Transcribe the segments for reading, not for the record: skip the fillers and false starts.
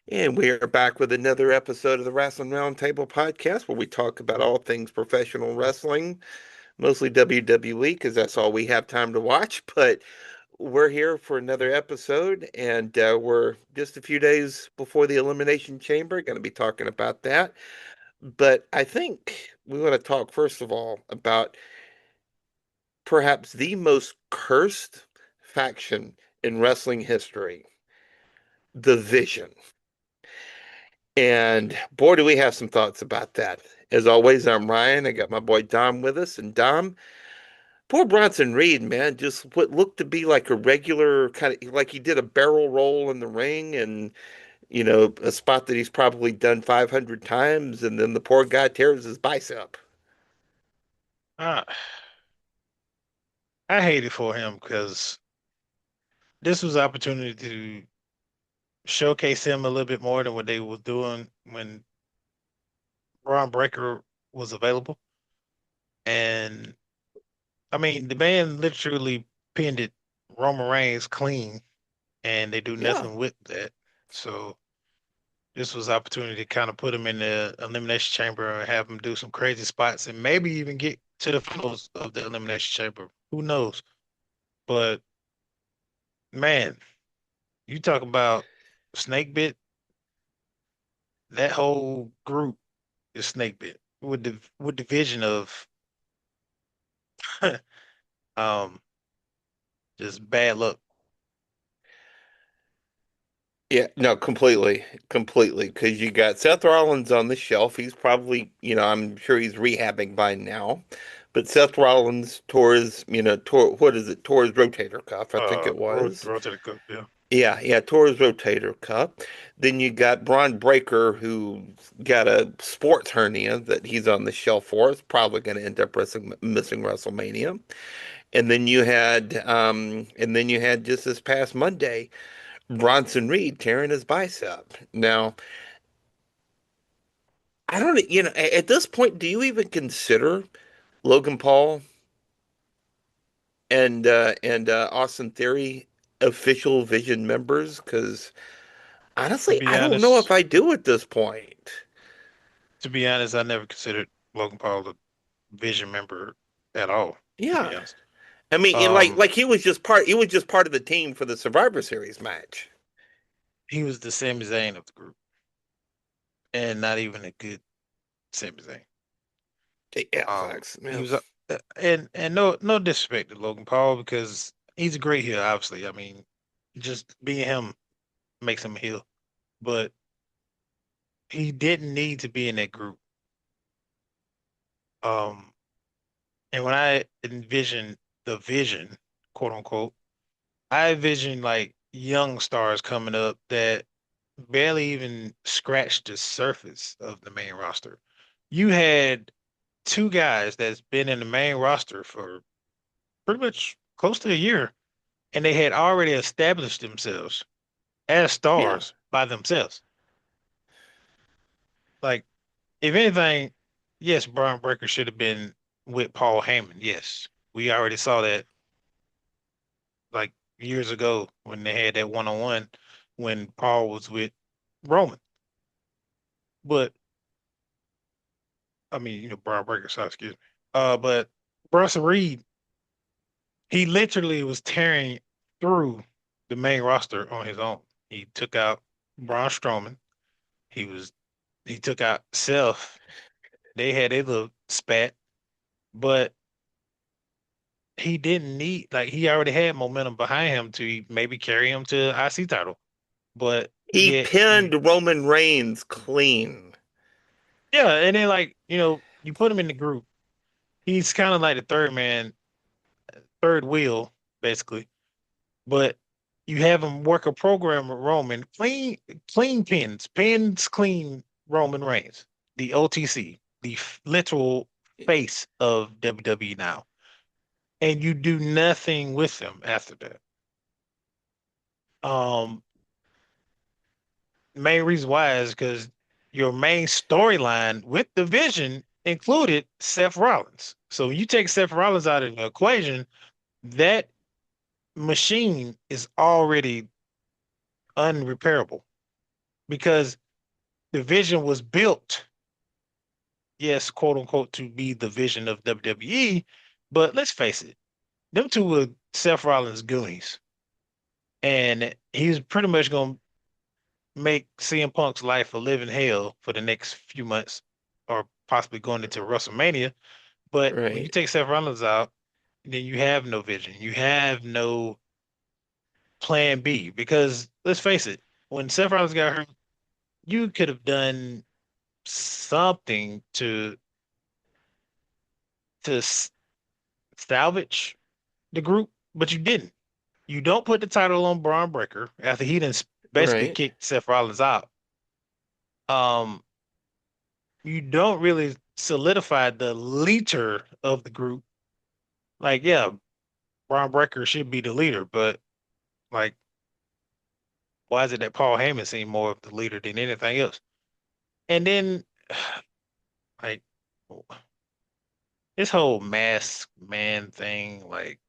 And we are back with another episode of the Wrestling Roundtable podcast where we talk about all things professional wrestling, mostly WWE because that's all we have time to watch. But we're here for another episode, and we're just a few days before the Elimination Chamber. Going to be talking about that. But I think we want to talk, first of all, about perhaps the most cursed faction in wrestling history, the Vision. And boy, do we have some thoughts about that. As always, I'm Ryan. I got my boy Dom with us. And Dom, poor Bronson Reed, man, just what looked to be like a regular kind of like he did a barrel roll in the ring and, a spot that he's probably done 500 times. And then the poor guy tears his bicep. Uh, I hate it for him because this was an opportunity to showcase him a little bit more than what they were doing when Braun Breaker was available. And I mean, the man literally pinned it Roman Reigns clean, and they do Yeah. nothing with that. So this was an opportunity to kind of put him in the Elimination Chamber and have him do some crazy spots and maybe even get to the finals of the Elimination Chamber. Who knows? But man, you talk about snake bit. That whole group is snake bit with the vision of um just bad luck. Yeah, no, completely, completely. Because you got Seth Rollins on the shelf. He's probably, I'm sure he's rehabbing by now. But Seth Rollins tore his, what is it? Tore his rotator cuff, I think it was. Road to the cup, yeah. Yeah, yeah, tore his rotator cuff. Then you got Braun Breaker, who got a sports hernia that he's on the shelf for. It's probably going to end up missing WrestleMania. And then you had just this past Monday. Bronson Reed tearing his bicep. Now, I don't, at this point, do you even consider Logan Paul and Austin Theory official Vision members? Because To honestly, be I don't know honest, if I do at this point. I never considered Logan Paul a Vision member at all. To be Yeah, honest, I mean, um, like he was just part of the team for the Survivor Series match. he was the Sami Zayn of the group, and not even a good Sami Zayn. Yeah, facts. He Yeah, was, and no disrespect to Logan Paul because he's a great heel. Obviously, I mean, just being him makes him a heel, but he didn't need to be in that group. Um, and when I envision the vision, quote unquote, I envision like young stars coming up that barely even scratched the surface of the main roster. You had two guys that's been in the main roster for pretty much close to a year, and they had already established themselves as yeah. stars by themselves. Like, if anything, yes, Braun Breaker should have been with Paul Heyman. Yes, we already saw that like years ago when they had that one on one when Paul was with Roman. But I mean, Braun Breaker, sorry, excuse me. But Bronson Reed, he literally was tearing through the main roster on his own. He took out Braun Strowman. He was he took out Seth. They had a little spat, but he didn't need like he already had momentum behind him to maybe carry him to IC title. But He yet you pinned Roman Reigns clean. yeah, and then like, you put him in the group. He's kind of like the third man, third wheel, basically. But you have him work a program with Roman, clean pins clean Roman Reigns, the OTC, the literal face of WWE now. And you do nothing with him after that. Um, Main reason why is because your main storyline with the Vision included Seth Rollins. So you take Seth Rollins out of the equation, that machine is already unrepairable. because the vision was built, yes, quote unquote, to be the vision of WWE. But let's face it, them two were Seth Rollins' goonies, and he's pretty much gonna make CM Punk's life a living hell for the next few months, or possibly going into WrestleMania. But when you Right. take Seth Rollins out, then you have no vision. You have no plan B. Because let's face it, when Seth Rollins got hurt, you could have done something to salvage the group, but you didn't. You don't put the title on Braun Breaker after he done basically Right. kicked Seth Rollins out. Um, you don't really solidify the leader of the group. Like, yeah, Braun Breaker should be the leader, but like, why is it that Paul Heyman seemed more of the leader than anything else? And then, like, this whole mask man thing, like,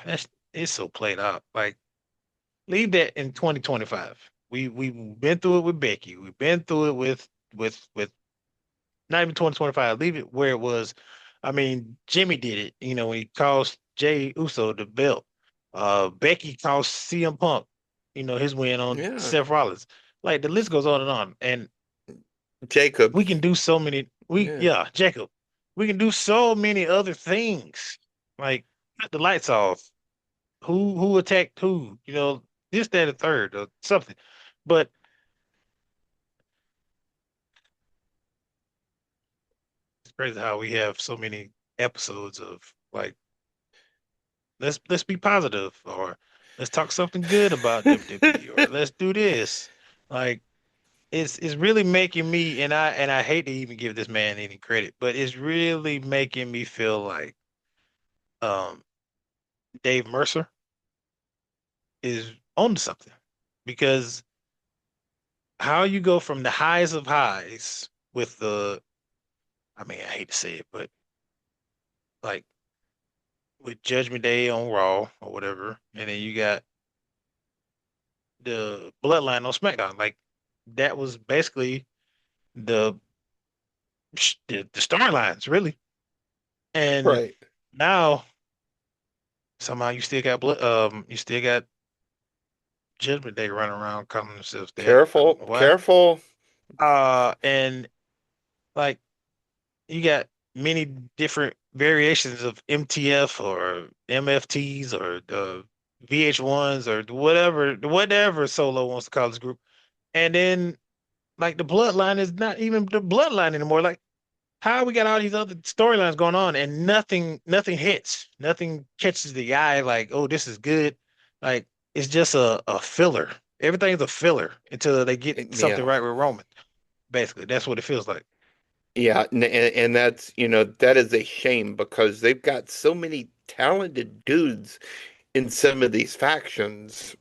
that's it's so played out. Like, leave that in 2025. We've been through it with Becky. We've been through it with not even 2025. Leave it where it was. I mean, Jimmy did it, when he cost Jay Uso the belt. Becky cost CM Punk, his win on Yeah. Seth Rollins. Like the list goes on and on. And Jacob. we can do so many Yeah. yeah, Jacob. We can do so many other things. Like cut the lights off. Who attacked who, this, that, and third or something. But it's crazy how we have so many episodes of like let's be positive, or let's talk something good about WWE, or let's do this. Like it's really making me, and I hate to even give this man any credit, but it's really making me feel like um Dave Mercer is on to something, because how you go from the highs of highs with the, I mean, I hate to say it, but like with Judgment Day on Raw or whatever, and then you got the Bloodline on SmackDown. Like that was basically the the storylines, really. And Right. now somehow you still got Judgment Day running around calling themselves that. I don't Careful. know why. Careful. And like you got many different variations of MTF or MFTs or VH1s or whatever Solo wants to call this group. And then like the bloodline is not even the bloodline anymore. Like how we got all these other storylines going on and nothing hits. Nothing catches the eye like, oh, this is good. Like it's just a filler. Everything's a filler until they get something Yeah. right with Roman. Basically, that's what it feels like. Yeah, and that's, that is a shame because they've got so many talented dudes in some of these factions,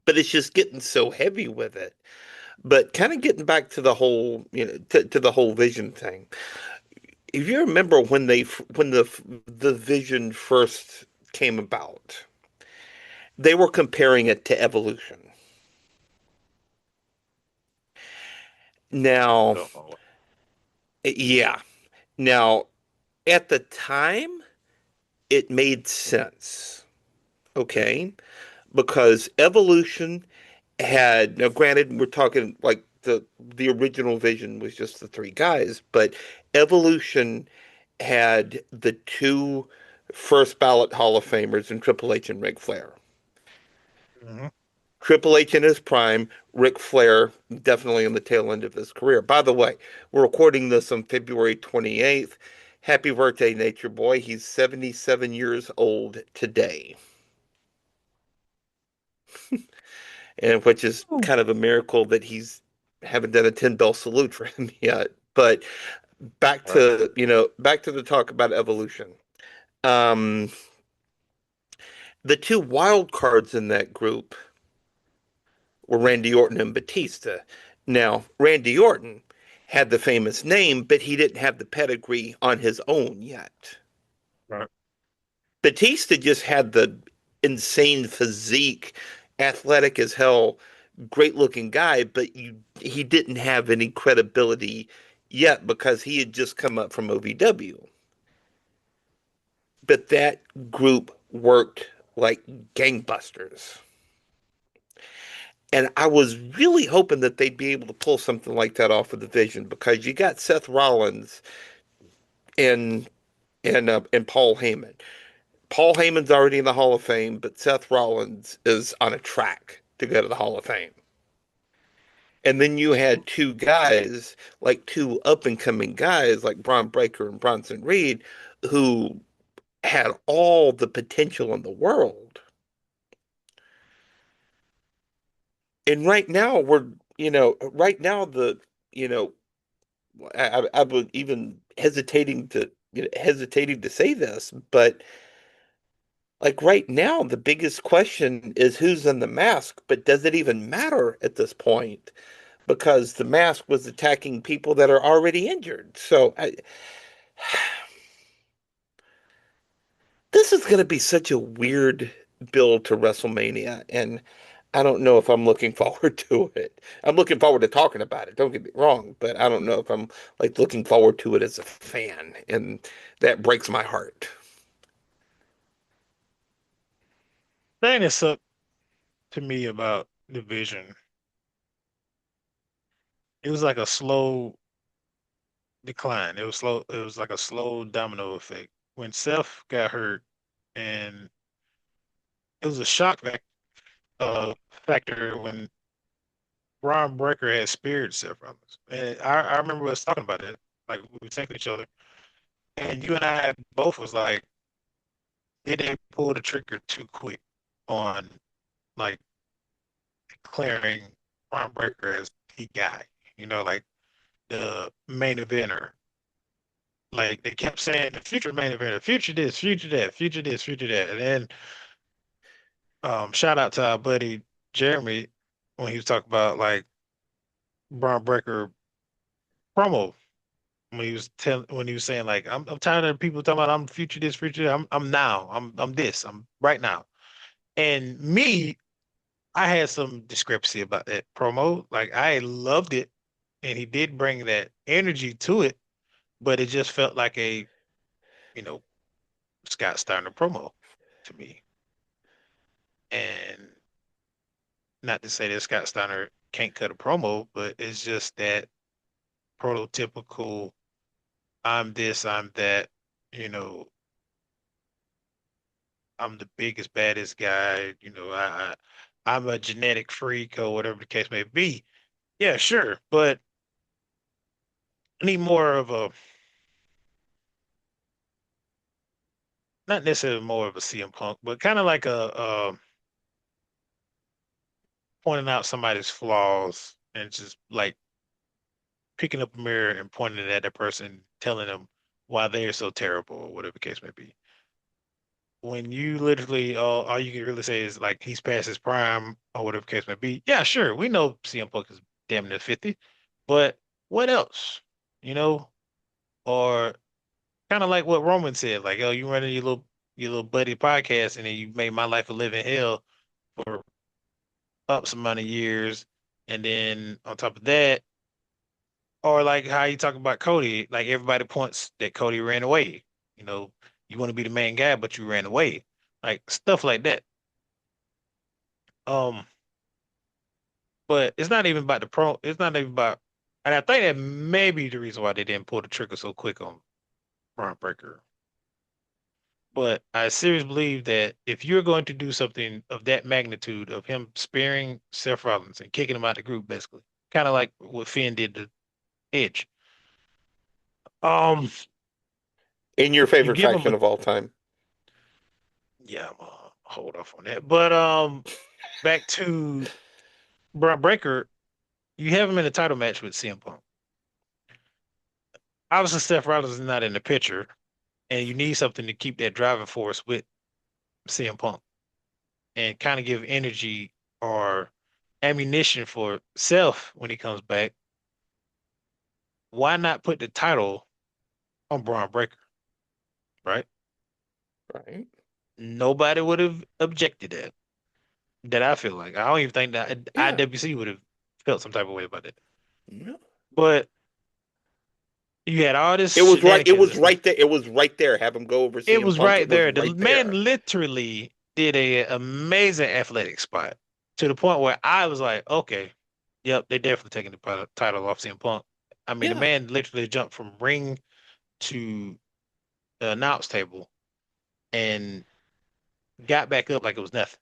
but it's just getting so heavy with it. But kind of getting back to the whole, to the whole vision thing. If you remember when the vision first came about, they were comparing it to evolution. Now, Don't know. yeah. Now, at the time, it made sense. Okay? Because evolution had, now granted, we're talking like the original vision was just the three guys, but evolution had the two first ballot Hall of Famers in Triple H and Ric Flair. Mhm. Triple H in his prime, Ric Flair definitely on the tail end of his career. By the way, we're recording this on February 28th. Happy birthday, Nature Boy. He's 77 years old today, and which is Ooh. kind of a miracle that he's haven't done a 10 bell salute for him yet. But Right. back to the talk about evolution. Um, the two wild cards in that group were Randy Orton and Batista. Now, Randy Orton had the famous name, but he didn't have the pedigree on his own yet. Right. Batista just had the insane physique, athletic as hell, great looking guy, but he didn't have any credibility yet because he had just come up from OVW. But that group worked like gangbusters. And I was really hoping that they'd be able to pull something like that off of the Vision because you got Seth Rollins and and Paul Heyman. Paul Heyman's already in the Hall of Fame, but Seth Rollins is on a track to go to the Hall of Fame. And then you had two guys, like two up and coming guys, like Braun Breaker and Bronson Reed, who had all the potential in the world. And right now, right now, you know, I was even hesitating to say this, but like right now, the biggest question is who's in the mask, but does it even matter at this point? Because the mask was attacking people that are already injured. This is going to be such a weird build to WrestleMania, and I don't know if I'm looking forward to it. I'm looking forward to talking about it. Don't get me wrong, but I don't know if I'm like looking forward to it as a fan, and that breaks my heart. Thing that sucked to me about the Vision, it was like a slow decline. It was slow. It was like a slow domino effect. When Seth got hurt, and it was a factor when Ron Breaker had speared Seth Rollins. And I remember us talking about it. Like we were texting each other, and you and I both was like, did they pull the trigger too quick on like declaring Ron Breaker as the guy? You know, like the main eventer. Like they kept saying the future main eventer, future this, future that, future this, future that. And then shout out to our buddy Jeremy when he was talking about like Braun Breaker promo when he was saying like I'm tired of people talking about I'm future this, future that. I'm now. I'm this. I'm right now. And me, I had some discrepancy about that promo. Like I loved it and he did bring that energy to it, but it just felt like a, you know, Scott Steiner promo to me. And not to say that Scott Steiner can't cut a promo, but it's just that prototypical I'm this, I'm that, you know, I'm the biggest, baddest guy, I'm a genetic freak or whatever the case may be. Yeah, sure, but I need more of a not necessarily more of a CM Punk, but kind of like a pointing out somebody's flaws and just like picking up a mirror and pointing it at that person, telling them why they're so terrible or whatever the case may be. When you literally all you can really say is like he's past his prime or whatever the case may be. Yeah, sure. We know CM Punk is damn near 50, but what else? You know, or kind of like what Roman said, like, oh, you running your little buddy podcast and then you made my life a living hell for up some amount of years. And then on top of that, or like how you talk about Cody, like everybody points that Cody ran away. You know, you want to be the main guy, but you ran away. Like stuff like that. Um, but it's not even about the pro. It's not even about, and I think that may be the reason why they didn't pull the trigger so quick on Braun Breaker. But I seriously believe that if you're going to do something of that magnitude of him sparing Seth Rollins and kicking him out the group, basically, kind of like what Finn did to Edge, um, In your you favorite give him faction a of all time. yeah, I'm gonna hold off on that. But back to Braun Breaker, you have him in a title match with CM Punk. Obviously, Seth Rollins is not in the picture, and you need something to keep that driving force with CM Punk and kind of give energy or ammunition for Seth when he comes back. Why not put the title on Braun Breaker, right? Right. Nobody would have objected that. that I feel like. I don't even think that Yeah. IWC would have felt some type of way about it. Yeah. But you had all this It was right. It shenanigans was and stuff. right there. It was right there. Have him go over It CM was Punk. right It was there. The right man there. literally did a amazing athletic spot to the point where I was like, okay, yep, they definitely taking the title off CM Punk. I mean, the Yeah. man literally jumped from ring to the announce table and got back up like it was nothing.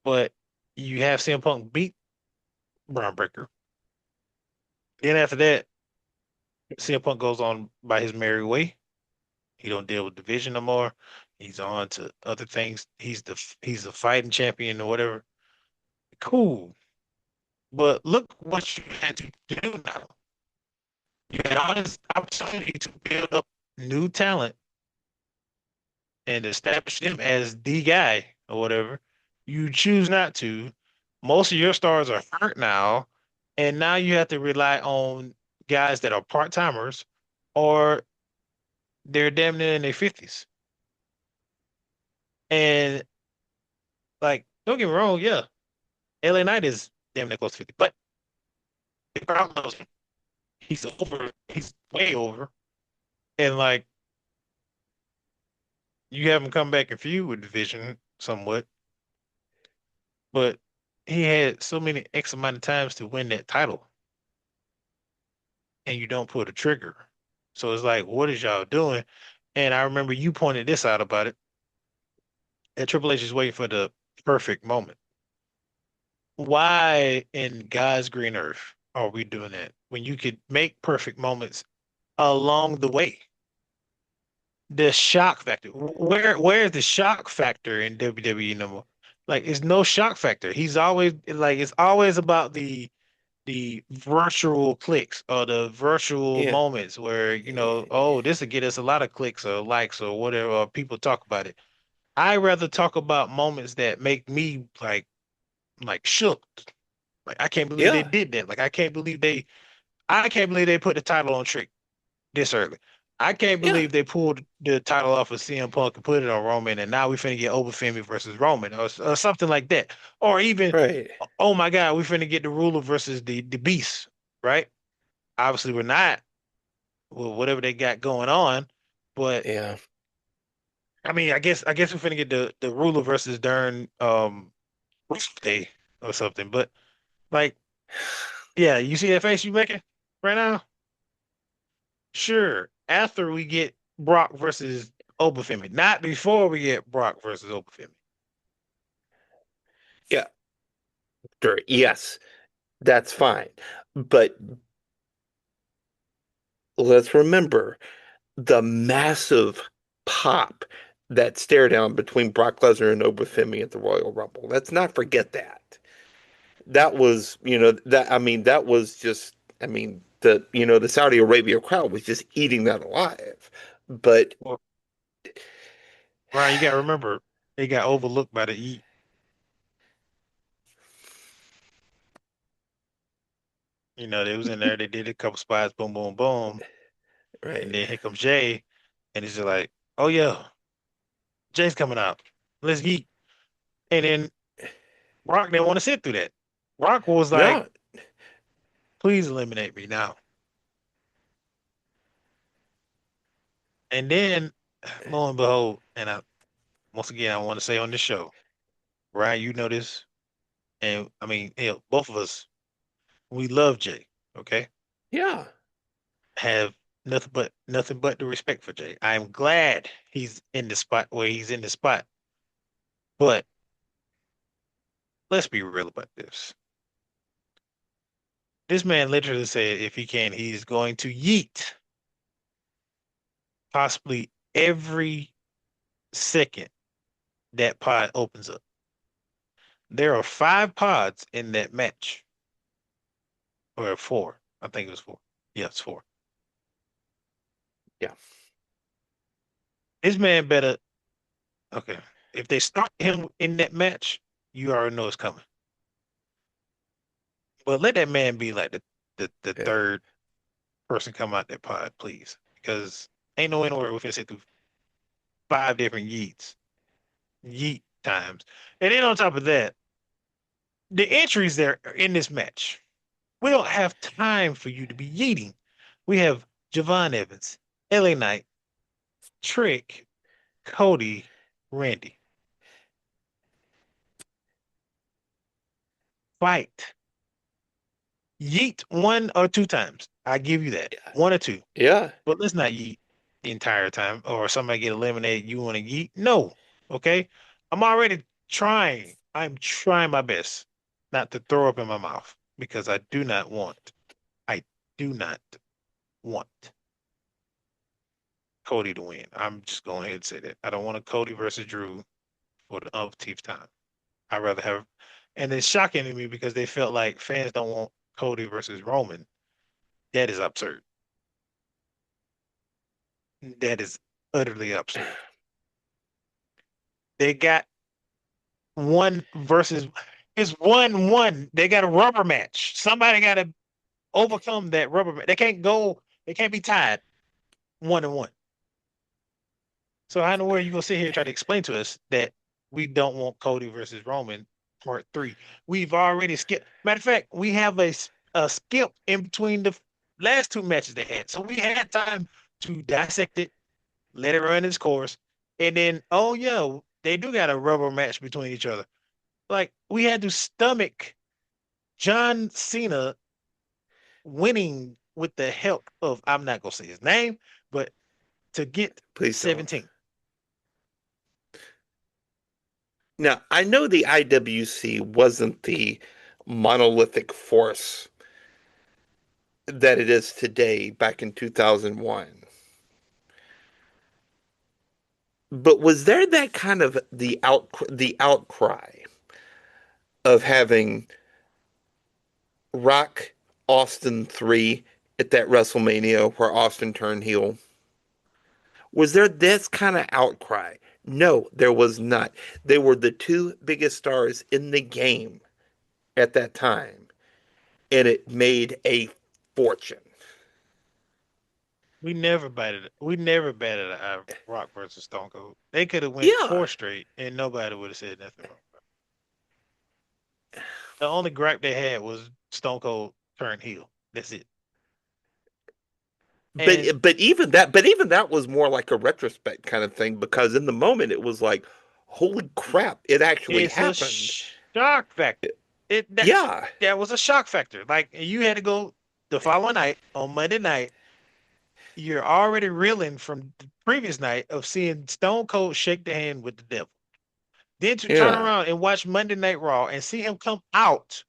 But you have CM Punk beat Braun Breaker. Then after that, CM Punk goes on by his merry way. He don't deal with division no more. He's on to other things. He's the fighting champion or whatever. Cool. But look what you had to do now. You had all this opportunity to build up new talent and establish them as the guy or whatever. You choose not to. Most of your stars are hurt now, and now you have to rely on guys that are part timers or they're damn near in their 50s. And like, don't get me wrong, yeah, LA Knight is damn near close to 50, but the crowd loves him. He's over, he's way over. And like, you have him come back and feud with Division somewhat, but he had so many X amount of times to win that title, and you don't pull the trigger. So it's like, what is y'all doing? And I remember you pointed this out about it. That Triple H is waiting for the perfect moment. Why in God's green earth are we doing that when you could make perfect moments along the way? The shock factor. Where is the shock factor in WWE no more? Like, it's no shock factor. He's always like it's always about the virtual clicks or the virtual Yeah. moments where, oh, this will get us a lot of clicks or likes or whatever, or people talk about it. I rather talk about moments that make me like shook. Like, I can't believe they Yeah. did that. Like, I can't believe they put the title on Trick this early. I can't Yeah. believe they pulled the title off of CM Punk and put it on Roman, and now we finna get Obafemi versus Roman, or something like that. Or even, Right. oh my God, we finna get the Ruler versus the Beast, right? Obviously, we're not with whatever they got going on, but Yeah. I mean, I guess we're finna get the Ruler versus Dern Day or something. But like, yeah, you see that face you making right now? Sure. After we get Brock versus Obafemi, not before we get Brock versus Obafemi. Yeah. Sure. Yes. That's fine. But let's remember the massive pop that stare down between Brock Lesnar and Obafemi at the Royal Rumble. Let's not forget that. That was, that I mean, that was just, I mean, the Saudi Arabia crowd was just eating that alive. But Well, Ryan, you gotta remember they got overlooked by the E. They was in there, they did a couple spots, boom, boom, boom, and right. then here comes Jay, and it's just like, oh yeah, Jay's coming out. Let's eat. And then Brock didn't want to sit through that. Brock was like, No. please eliminate me now. And then, lo and behold, and once again, I want to say on this show, Ryan, you know this, and I mean, hell, both of us, we love Jay, okay? Yeah. Have nothing but the respect for Jay. I'm glad he's in the spot where he's in the spot. But let's be real about this. This man literally said if he can, he's going to yeet possibly every second that pod opens up. There are 5 pods in that match, or 4. I think it was 4. Yeah, it's 4. Yeah. This man better, okay. If they start him in that match, you already know it's coming. But let that man be like the Yeah. third person come out that pod, please. Because ain't no way in the world we're finna sit through 5 different yeets. Yeet. times. And then on top of that, the entries there in this match, we don't have time for you to be yeeting. We have Javon Evans, LA Knight, Trick, Cody, Randy. Fight. Yeet one or two times. I give you that. Yeah. One or two. Yeah. But let's not yeet the entire time or somebody get eliminated. You want to yeet? No. Okay. I'm already trying. I'm trying my best not to throw up in my mouth because I do not want Cody to win. I'm just going ahead and say that. I don't want a Cody versus Drew for the umpteenth time. I'd rather have, and it's shocking to me because they felt like fans don't want Cody versus Roman. That is absurd. That is utterly absurd. They got one versus it's 1-1. They got a rubber match. Somebody got to overcome that rubber match. They can't go. They can't be tied 1-1. So how in the world are you gonna sit here and try to explain to us that we don't want Cody versus Roman part three? We've already skipped. Matter of fact, we have a skip in between the last two matches they had, so we had time to dissect it, let it run its course, and then oh yeah, they do got a rubber match between each other. Like we had to stomach John Cena winning with the help of I'm not gonna say his name, but to get Please don't. 17. Now, I know the IWC wasn't the monolithic force that it is today back in 2001. But was there that kind of the outcry of having Rock Austin 3 at that WrestleMania where Austin turned heel? Was there this kind of outcry? No, there was not. They were the two biggest stars in the game at that time, and it made a fortune. We never batted a Rock versus Stone Cold. They could have went Yeah, four straight and nobody would have said nothing wrong. The only gripe they had was Stone Cold turned heel. That's it. And but even that was more like a retrospect kind of thing because in the moment it was like, holy crap, it actually it's a happened. shock factor. It that Yeah, that was a shock factor. Like you had to go the following night on Monday night. You're already reeling from the previous night of seeing Stone Cold shake the hand with the devil. Then to turn yeah, around and watch Monday Night Raw and see him come out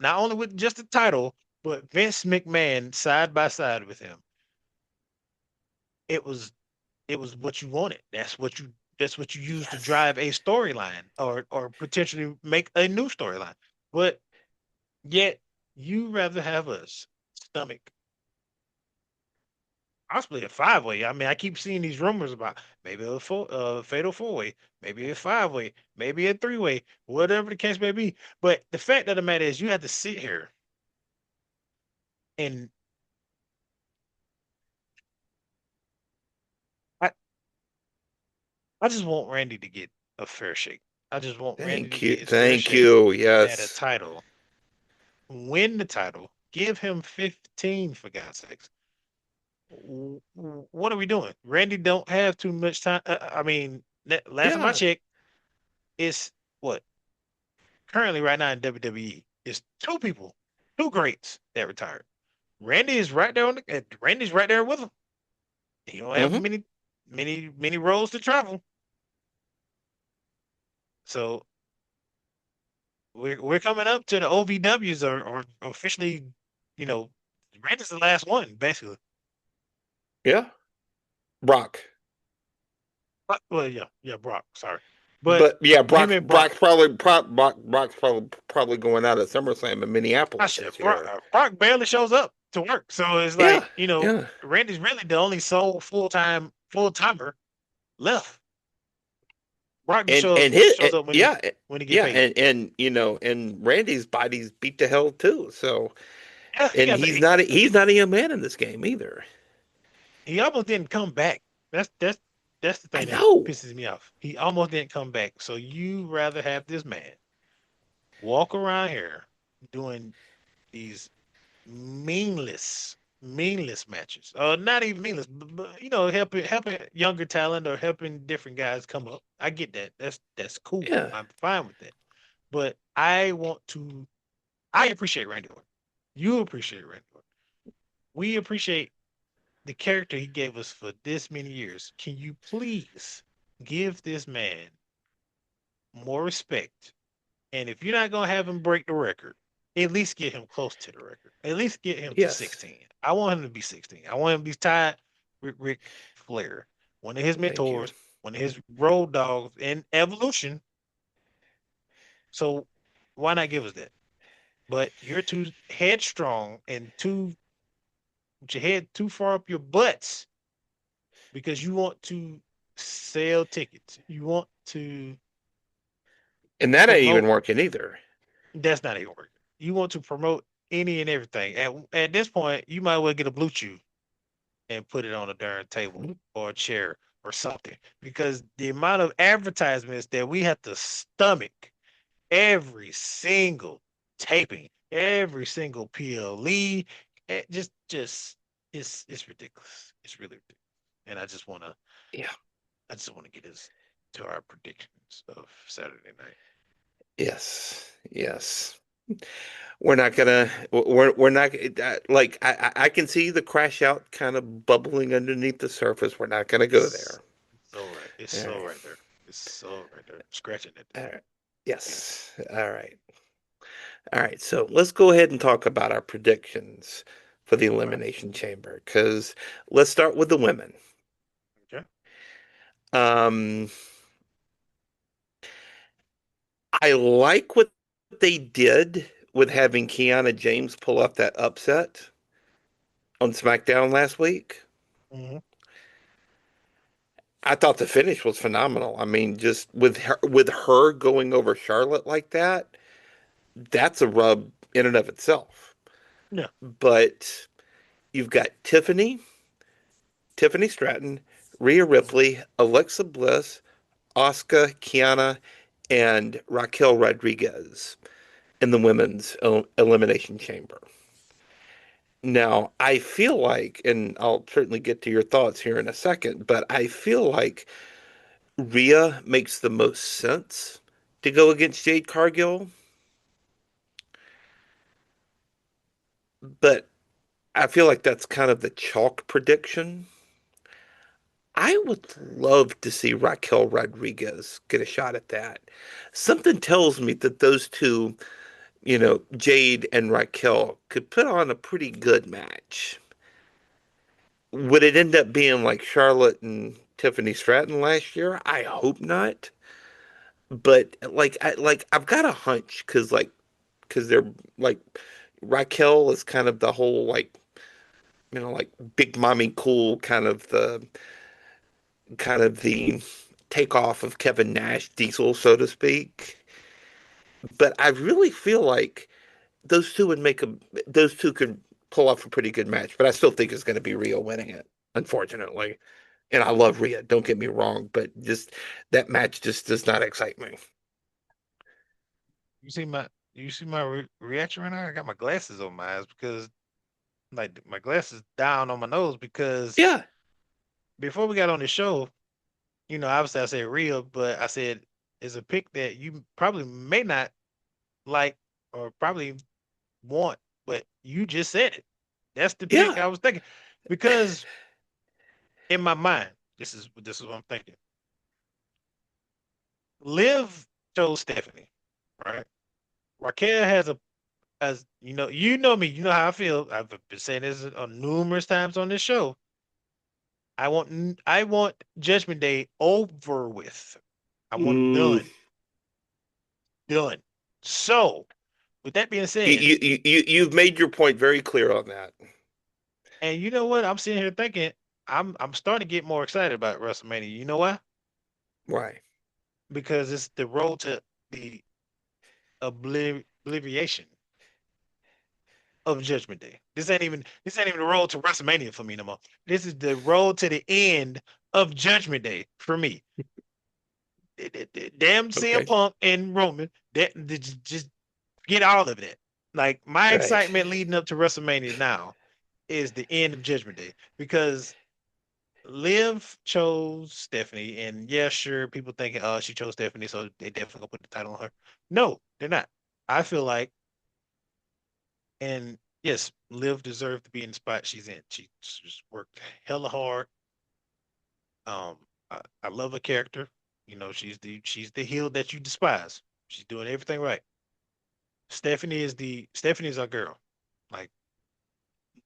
not only with just the title, but Vince McMahon side by side with him. It was it was what you wanted. That's what you use to yes, drive a storyline or potentially make a new storyline. But yet you rather have us stomach possibly a five-way. I mean, I keep seeing these rumors about maybe fatal four-way, maybe a five-way, maybe a three-way, whatever the case may be. But the fact of the matter is, you have to sit here and I, I just want Randy to get a fair shake. I just want Randy to thank you, get his fair thank shake you, at a yes, title, win the title, give him 15 for God's sakes. What are we doing? Randy don't have too much time. I mean, last time I yeah, checked, it's what currently right now in WWE is two people, two greats that retired. Randy is right there Randy's right there with him. He don't have hmm many roads to travel. So we're coming up to the OVWs or officially, you know, Randy's the last one basically. yeah, Brock. Well, yeah, Brock. Sorry, but But yeah, him and Brock. Brock's probably going out at SummerSlam in I Minneapolis should. this year. Brock barely shows up to work, so it's Yeah, like yeah, Randy's really the only sole full timer left. Brock just shows up yeah, when he get yeah, paid. and Randy's body's beat to hell too. So Yeah, and he's not a young man in this game either. he almost didn't come back. That's That's the I thing that know. pisses me off. He almost didn't come back. So you rather have this man walk around here doing these meaningless matches. Not even meaningless, but helping younger talent or helping different guys come up. I get that. That's cool. Yeah. I'm fine with that. But I appreciate Randy Orton. You appreciate Randy Orton. We appreciate the character he gave us for this many years. Can you please give this man more respect? And if you're not gonna have him break the record, at least get him close to the record. At least get him to Yes. 16. I want him to be 16. I want him to be tied with Ric Flair, one of his Thank you. mentors, one of his road dogs in Evolution. So why not give us that? But you're too headstrong and too with your head too far up your butts because you want to sell tickets. You want to And that ain't even promote. working either. That's not even working. You want to promote any and everything. At this point, you might well get a blue chew and put it on a darn table or a chair or something because the amount of advertisements that we have to stomach every single taping, every single PLE, just it's ridiculous. It's really ridiculous. And Yeah. I just want to get us to our predictions of Saturday night. Yes. Yes. We're not like I can see the crash out kind of bubbling underneath the surface. We're not gonna go It's there. so right. It's All so right. right there. It's so right there. Scratching it. All right. Yes. Yes. All right. All right. So let's go ahead and talk about our predictions for the All right. Elimination Chamber because let's start with the women. Okay. Um, I like what they did with having Kiana James pull off that upset on SmackDown last week. Hmm. I thought the finish was phenomenal. I mean, just with her going over Charlotte like that, that's a rub in and of itself. Yeah. But you've got Tiffany Stratton, Rhea Hmm. Ripley, Alexa Bliss, Asuka, Kiana, and Raquel Rodriguez in the women's elimination chamber. Now, I feel like, and I'll certainly get to your thoughts here in a second, but I feel like Rhea makes the most sense to go against Jade Cargill, but I feel like that's kind of the chalk prediction. I would love to see Raquel Rodriguez get a shot at that. Something tells me that those two, Jade and Raquel, could put on a pretty good match. Would it end up being like Charlotte and Tiffany Stratton last year? I hope not. But I've got a hunch because they're like Raquel is kind of the whole like big mommy cool kind of the takeoff of Kevin Nash Diesel, so to speak. But I really feel like those two would make a those two could pull off a pretty good match. But I still think it's going to be Rio winning it, unfortunately. And I love Rhea, don't get me wrong, but just that match just does not excite me. You see my reaction right now? I got my glasses on my eyes because like my glasses down on my nose because Yeah, before we got on the show, obviously I said real, but I said it's a pick that you probably may not like or probably want, but you just said it. That's the pick yeah, I was thinking because in my mind, this is what I'm thinking. Liv chose Stephanie, right? Raquel has a as you know me, you know how I feel. I've been saying this numerous times on this show. I want Judgment Day over with. I want it mm, done, done. So, with that being you, said, you've made your point very clear on that. and you know what, I'm sitting here thinking, I'm starting to get more excited about WrestleMania. You know why? Why? Because it's the road to the obliviation of Judgment Day. This ain't even the road to WrestleMania for me no more. This is the road to the end of Judgment Day for me. Damn CM Okay. Punk and Roman. Just get all of it. Like my Right. excitement leading up to WrestleMania now is the end of Judgment Day because Liv chose Stephanie, and yeah, sure, people thinking, oh, she chose Stephanie, so they definitely gonna put the title on her. No, they're not. I feel like, and yes, Liv deserved to be in the spot she's in. She just worked hella hard. I love her character. You know, she's the heel that you despise. She's doing everything right. Stephanie is our girl. Like,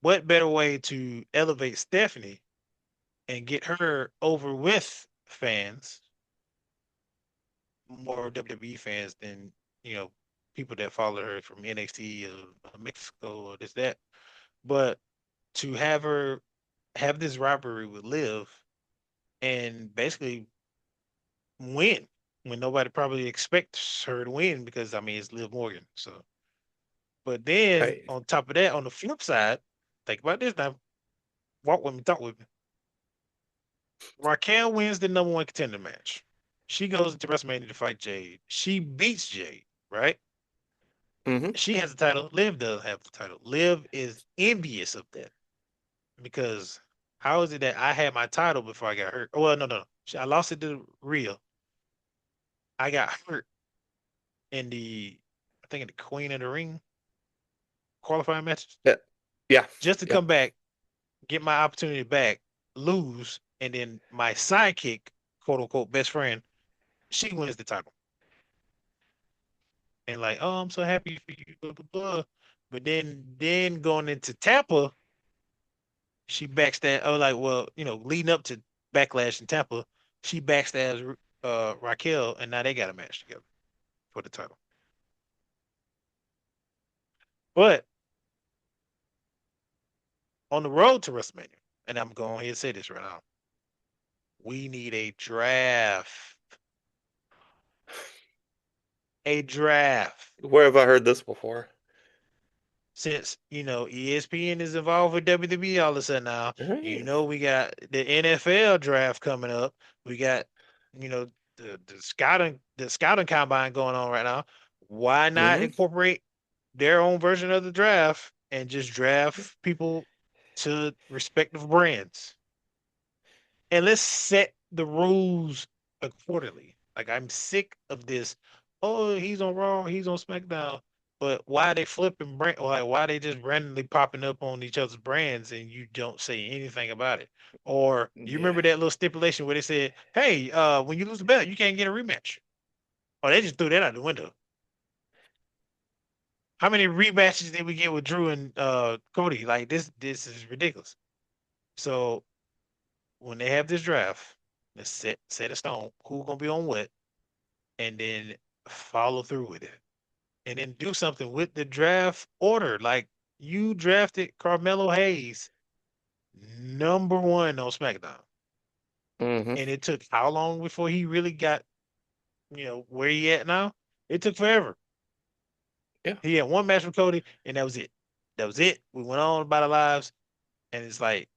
what better way to elevate Stephanie and get her over with fans, more WWE fans than people that follow her from NXT or Mexico or this that. But to have her have this rivalry with Liv and basically win when nobody probably expects her to win because I mean it's Liv Morgan. So, but then Right. on top of that, on the flip side, think about this now. Walk with me, talk with me. Raquel wins the number one contender match. She goes into WrestleMania to fight Jade. She beats Jade, right? Mm-hmm. She has the title. Liv does have the title. Liv is envious of that because how is it that I had my title before I got hurt? Oh, well, no, no, no. I lost it to Rhea. I got hurt in I think in the Queen of the Ring qualifying matches, Yeah. Yeah. just to Yeah. come back, get my opportunity back, lose, and then my sidekick, quote unquote, best friend, she wins the title. And like, oh, I'm so happy for you, blah, blah, blah. But then going into Tampa, she backstab. Oh, like, well, leading up to Backlash in Tampa, she backstabs Raquel, and now they got a match together for the title. But on the road to WrestleMania, and I'm going here to say this right now, we need a draft. A draft. Where have I heard this before? Since ESPN is involved with WWE all of a sudden now, Right. we got the NFL draft coming up. We got you know the scouting combine going on right now. Why not Mm-hmm. incorporate their own version of the draft and just draft people to respective brands? And let's set the rules accordingly. Like I'm sick of this. Oh, he's on Raw, he's on SmackDown. But why they flipping brand? Like why they just randomly popping up on each other's brands and you don't say anything about it? Or you Yeah. remember that little stipulation where they said, "Hey, when you lose the belt, you can't get a rematch." Oh, they just threw that out the window. How many rematches did we get with Drew and Cody? Like this is ridiculous. So when they have this draft, let's set a stone. Who gonna be on what? And then follow through with it. And then do something with the draft order. Like you drafted Carmelo Hayes number one on SmackDown. Mm-hmm. And it took how long before he really got, where he at now? It took forever. Yeah. He had one match with Cody, and that was it. That was it. We went on about our lives, and it's like,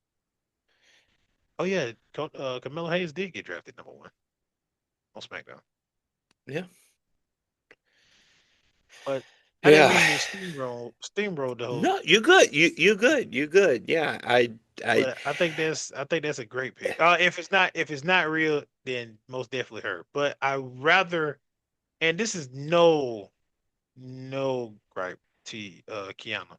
oh yeah, Carmelo Hayes did get drafted number one on SmackDown. Yeah. But I didn't Yeah. mean to steamroll the whole. No, you good. You good. You good. Yeah. I But I think that's a great pick. If it's not real, then most definitely her. But I rather, and this is no gripe to Kiana.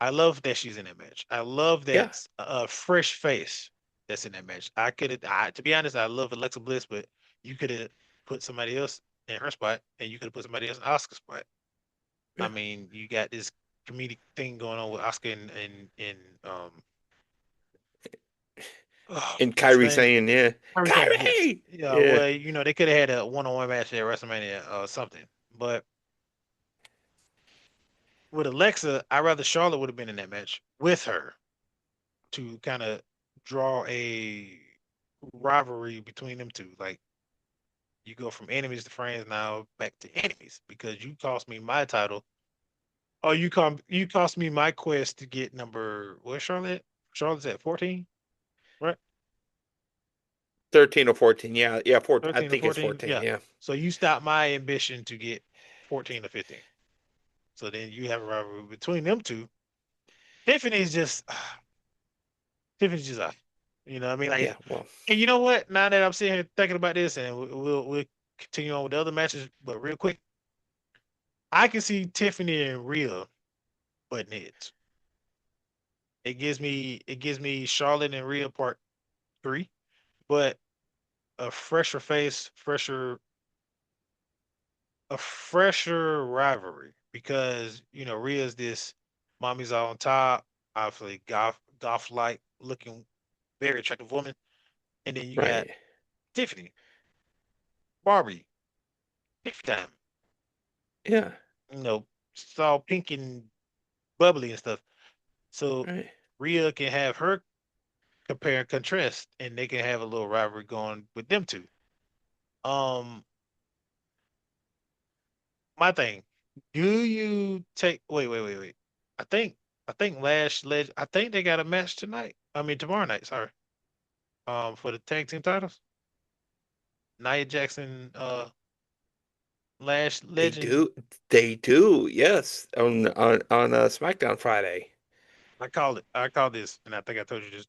I love that she's in that match. I love yeah. that fresh face that's in that match. To be honest, I love Alexa Bliss, but you could have put somebody else in her spot, and you could have put somebody else in Oscar's spot. I Yeah. mean, you got this comedic thing going on with Oscar and And what's her Kyrie name? saying, yeah. Kyrie Sane, yes. Kyrie. Yeah, Yeah. well, they could have had a one-on-one match at WrestleMania or something. But with Alexa, I'd rather Charlotte would have been in that match with her to kind of draw a rivalry between them two. Like you go from enemies to friends now back to enemies because you cost me my title. Oh, you cost me my quest to get number where's Charlotte? Charlotte's at 14, right? 13 or 14. Yeah, yeah, 14. I 13 or think it's 14. 14. Yeah. Yeah, So you stop my ambition to get 14 or 15. So then you have a rivalry between them two. Tiffany's just Tiffany's just off. You know what I mean? yeah. Like, Well, and you know what? Now that I'm sitting here thinking about this, and we'll continue on with the other matches, but real quick, I can see Tiffany and Rhea butting heads. It gives me Charlotte and Rhea part three, but a fresher face, a fresher rivalry because Rhea's this mommy's all on top, obviously goth like looking very attractive woman, and then you got right. Tiffany, Barbie, big time, Yeah, you know, it's all pink and bubbly and stuff. So right. Rhea can have her compare and contrast, and they can have a little rivalry going with them two. Um, my thing. Do you take wait. I think I think they got a match tonight. I mean tomorrow night, sorry. For the tag team titles. Nia Jackson, Lash They Legend. do. They do. Yes, on SmackDown Friday. I call this, and I think I told you this.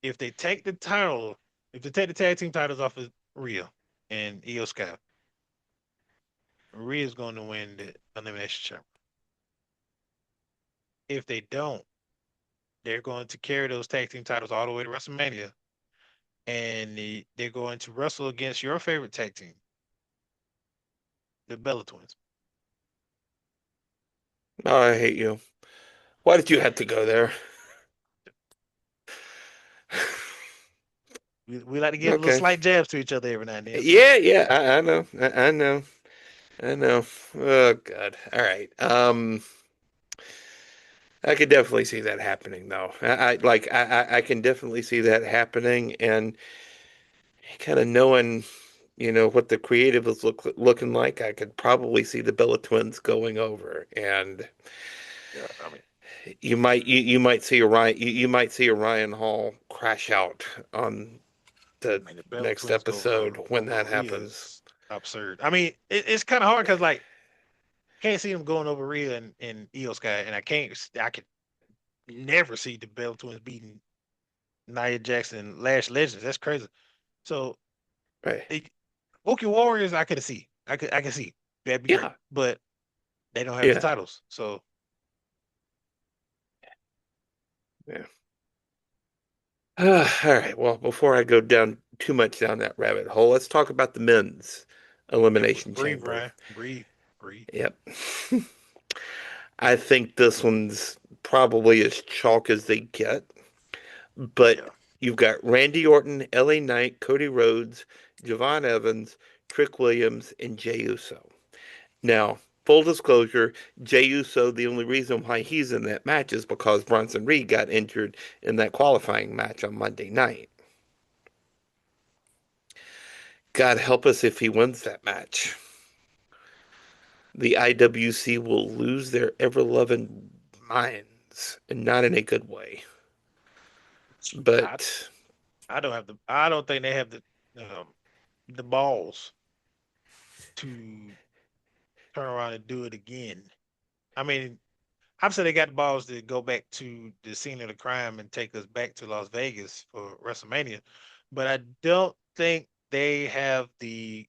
If they take the title, if they take the tag team titles off of Rhea and Io Sky, Rhea's going to win the Elimination Chamber. If they don't, they're going to carry those tag team titles all the way to WrestleMania, and they're going to wrestle against your favorite tag team, the Bella Twins. Oh, I hate you. Why did you have to go there? We like to give little Okay. slight jabs to each other every now and then. So Yeah, yeah. I know. I know. I know. Oh God. All right. I could definitely see that happening, though. I can definitely see that happening, and kind of knowing, what the creative is looking like, I could probably see the Bella Twins going over, and yeah, I mean, you might see Orion Hall crash out on the the Bella next Twins episode when over that Rhea happens. is absurd. I mean, it's kind of hard because like can't see them going over Rhea and Io Sky, and I could never see the Bella Twins beating Nia Jackson and Lash Legends. That's crazy. So Right. it, Woken Warriors, I could see that'd be great, Yeah. but they don't have the Yeah. titles, so Yeah. All right. Well, before I go down too much down that rabbit hole, let's talk about the men's yeah. elimination Breathe, chamber. Ryan, breathe. Yep. I think this one's probably as chalk as they get, but Yeah, you've got Randy Orton, LA Knight, Cody Rhodes, Javon Evans, Trick Williams, and Jey Uso. Now, full disclosure, Jey Uso, the only reason why he's in that match is because Bronson Reed got injured in that qualifying match on Monday night. God help us if he wins that match. The IWC will lose their ever loving minds, and not in a good way. I But I don't think they have the balls to turn around and do it again. I mean, obviously they got the balls to go back to the scene of the crime and take us back to Las Vegas for WrestleMania, but I don't think they have the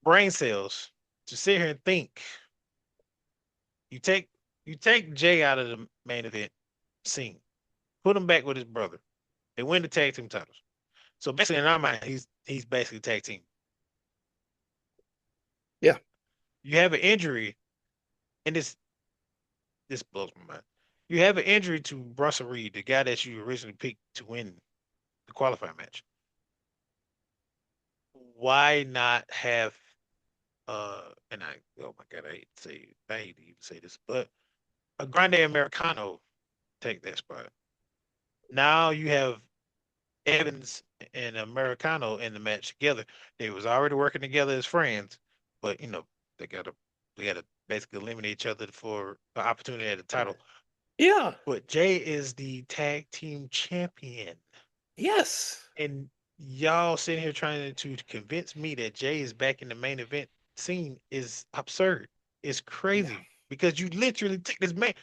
brain cells to sit here and think. You take you take Jay out of the main event scene, put him back with his brother. They win the tag team titles. So basically, in our mind, he's basically tag team. yeah, You have an injury, and this blows my mind. You have an injury to Bronson Reed, the guy that you originally picked to win the qualifying match. Why not have and I oh my god, I hate to even say this, but a Grande Americano take that spot. Now you have Evans and Americano in the match together. They was already working together as friends, but they gotta they gotta basically eliminate each other for the opportunity at the title. yeah, But Jay is the tag team champion. yes, And y'all sitting here trying to convince me that Jay is back in the main event scene is absurd. It's Yeah. crazy because you literally take this man.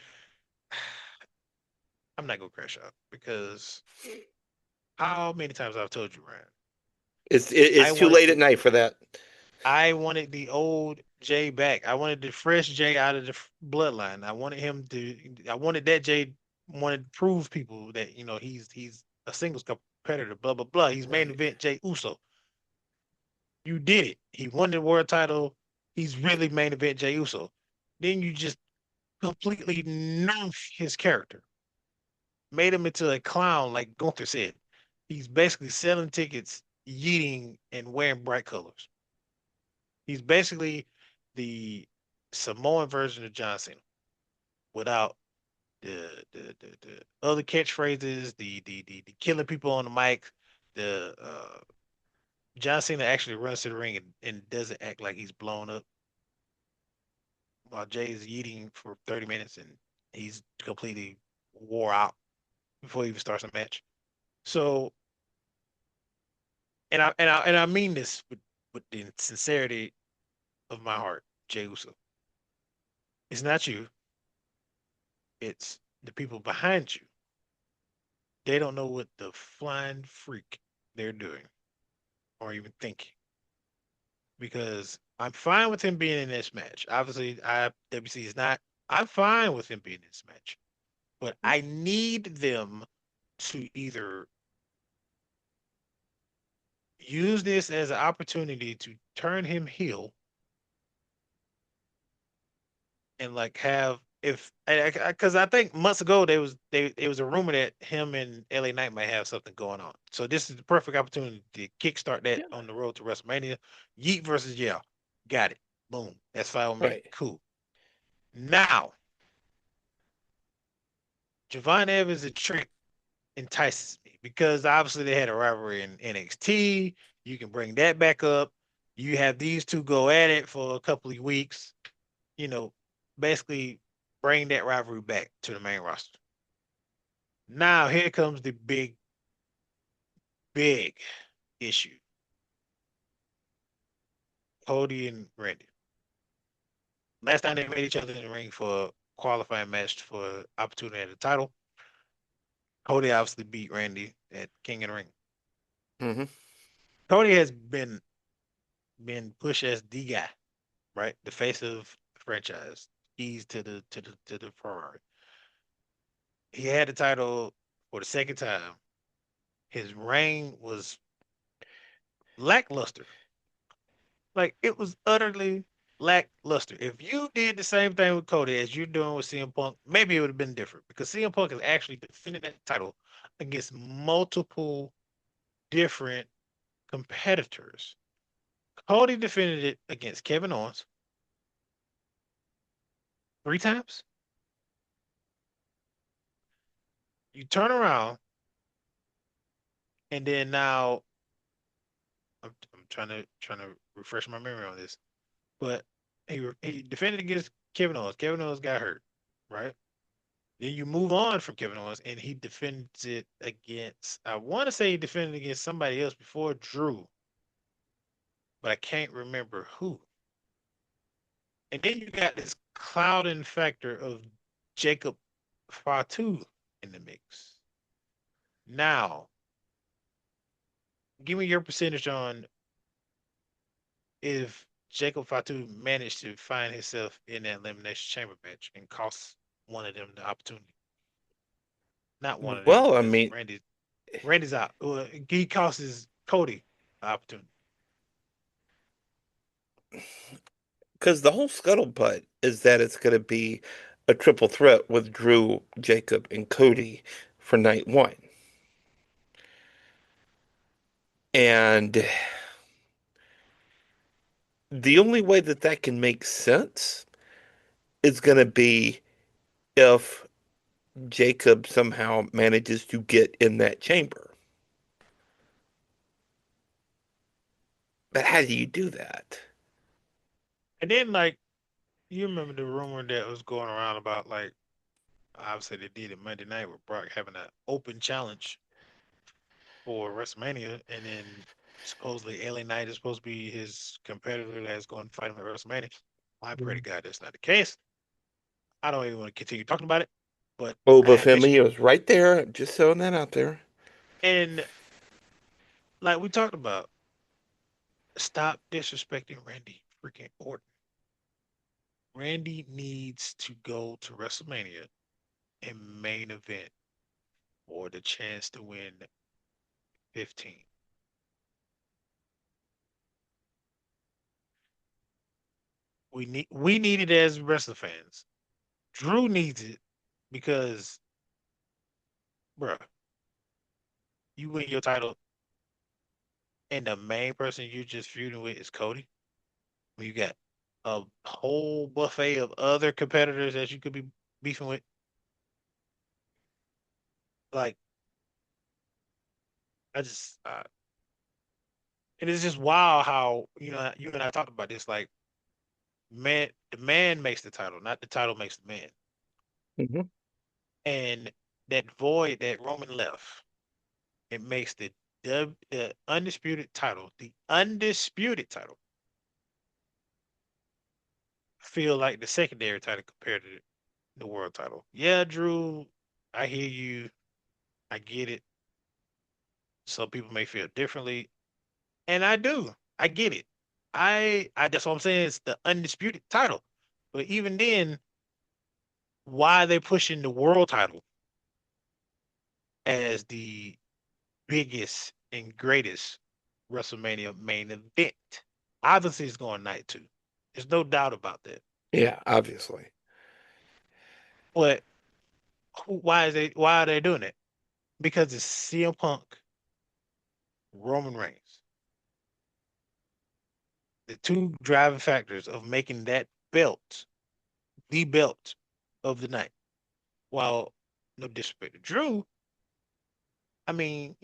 I'm not gonna crash out because how many times I've told you, Ryan. I It's too wanted late at the night for that. I wanted the old Jay back. I wanted the fresh Jay out of the bloodline. I wanted him to. I wanted that Jay wanted to prove people that he's a singles competitor. Blah blah blah. He's main Right. event Jay Uso. You did it. He won the world title. He's really main event Jey Uso. Then you just completely nerf his character, made him into a clown, like Gunther said. He's basically selling tickets, yeeting, and wearing bright colors. He's basically the Samoan version of John Cena without the other catchphrases, the killing people on the mic. The John Cena actually runs to the ring and doesn't act like he's blown up while Jay is eating for 30 minutes and he's completely wore out before he even starts a match. So, and I mean this with the sincerity of my heart, Jay Uso. It's not you, it's the people behind you. They don't know what the flying freak they're doing or even thinking. Because I'm fine with him being in this match. Obviously, WC is not. I'm fine with him being in this match. But I need them to either use this as an opportunity to turn him heel and like have if because I think months ago they it was a rumor that him and LA Knight might have something going on. So this is the perfect opportunity to kickstart that Yeah. on the road to WrestleMania. Yeet versus yeah, got it. Boom. That's fine with me. Right. Cool. Now Javon Evans a trick entices me because obviously they had a rivalry in NXT. You can bring that back up. You have these two go at it for a couple of weeks. You know, basically bring that rivalry back to the main roster. Now here comes the big issue. Cody and Randy. Last time they met each other in the ring for a qualifying match for opportunity at the title, Cody obviously beat Randy at King of the Ring. Hmm. Cody has been pushed as the guy, right? The face of the franchise. Keys to the Ferrari. He had the title for the second time. His reign was lackluster. Like it was utterly lackluster. If you did the same thing with Cody as you're doing with CM Punk, maybe it would have been different because CM Punk has actually defended that title against multiple different competitors. Cody defended it against Kevin Owens 3 times. You turn around and then now I'm trying to refresh my memory on this, but he defended against Kevin Owens. Kevin Owens got hurt, right? Then you move on from Kevin Owens, and he defends it against. I want to say he defended against somebody else before Drew, but I can't remember who. And then you got this clouding factor of Jacob Fatu in the mix. Now, give me your percentage on if Jacob Fatu managed to find himself in that elimination chamber match and cost one of them the opportunity. Not one of them Well, I because mean, Randy's out. He costs Cody the opportunity. because the whole scuttlebutt is that it's going to be a triple threat with Drew, Jacob, and Cody for night one. And the only way that that can make sense is going to be if Jacob somehow manages to get in that chamber. But how do you do that? And then like you remember the rumor that was going around about like obviously they did it Monday night with Brock having an open challenge for WrestleMania, and then supposedly LA Knight is supposed to be his competitor that's going to fight him at WrestleMania. I pray to God that's not the case. I don't even want to continue talking about it, but I Boba had Femi mentioned it. was right there. Just throwing that out there. And like we talked about, stop disrespecting Randy freaking Orton. Randy needs to go to WrestleMania and main event for the chance to win 15. We need it as wrestling fans. Drew needs it because, bruh, you win your title and the main person you just feuding with is Cody. You got a whole buffet of other competitors that you could be beefing with. Like, I just, and it's just wild how you and I talked about this. Like, man, the man makes the title, not the title makes the man. Hmm. And that void that Roman left, it makes the undisputed title, feel like the secondary title compared to the world title. Yeah, Drew, I hear you. I get it. Some people may feel differently, and I do. I get it. I that's what I'm saying. It's the undisputed title. But even then, why are they pushing the world title as the biggest and greatest WrestleMania main event? Obviously, it's going night two. There's no doubt about that. Yeah, obviously. But why are they doing it? Because it's CM Punk, Roman Reigns, the two driving factors of making that belt the belt of the night. While no disrespect to Drew, I mean,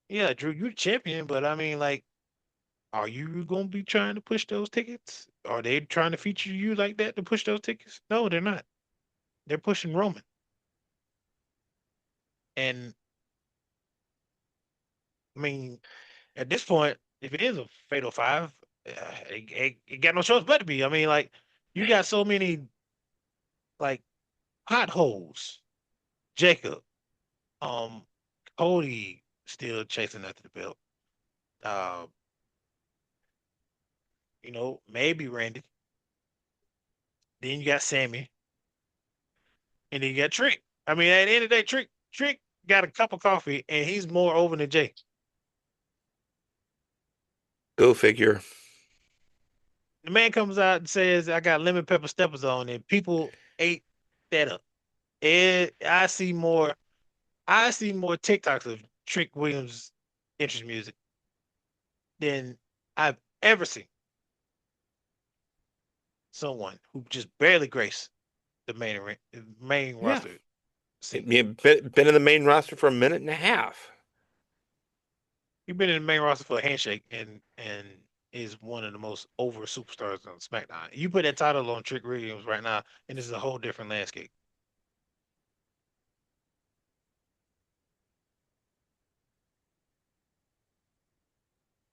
yeah, Drew, you're the champion, but I mean, like, are you gonna be trying to push those tickets? Are they trying to feature you like that to push those tickets? No, they're not. They're pushing Roman. And I mean, at this point, if it is a fatal five, it got no choice but to be. I mean, like, you got so many like potholes. Jacob, um, Cody still chasing after the belt. Uh, maybe Randy. Then you got Sammy, and then you got Trick. I mean, at the end of the day, Trick got a cup of coffee, and he's more over than Jay. Go figure. The man comes out and says, "I got lemon pepper steppers on," and people ate that up. And I see more TikToks of Trick Williams' interest music than I've ever seen someone who just barely graced the main Yeah. roster scene. Been in the main roster for a minute and a half. You've been in the main roster for a handshake and is one of the most over superstars on SmackDown. You put that title on Trick Williams right now, and this is a whole different landscape.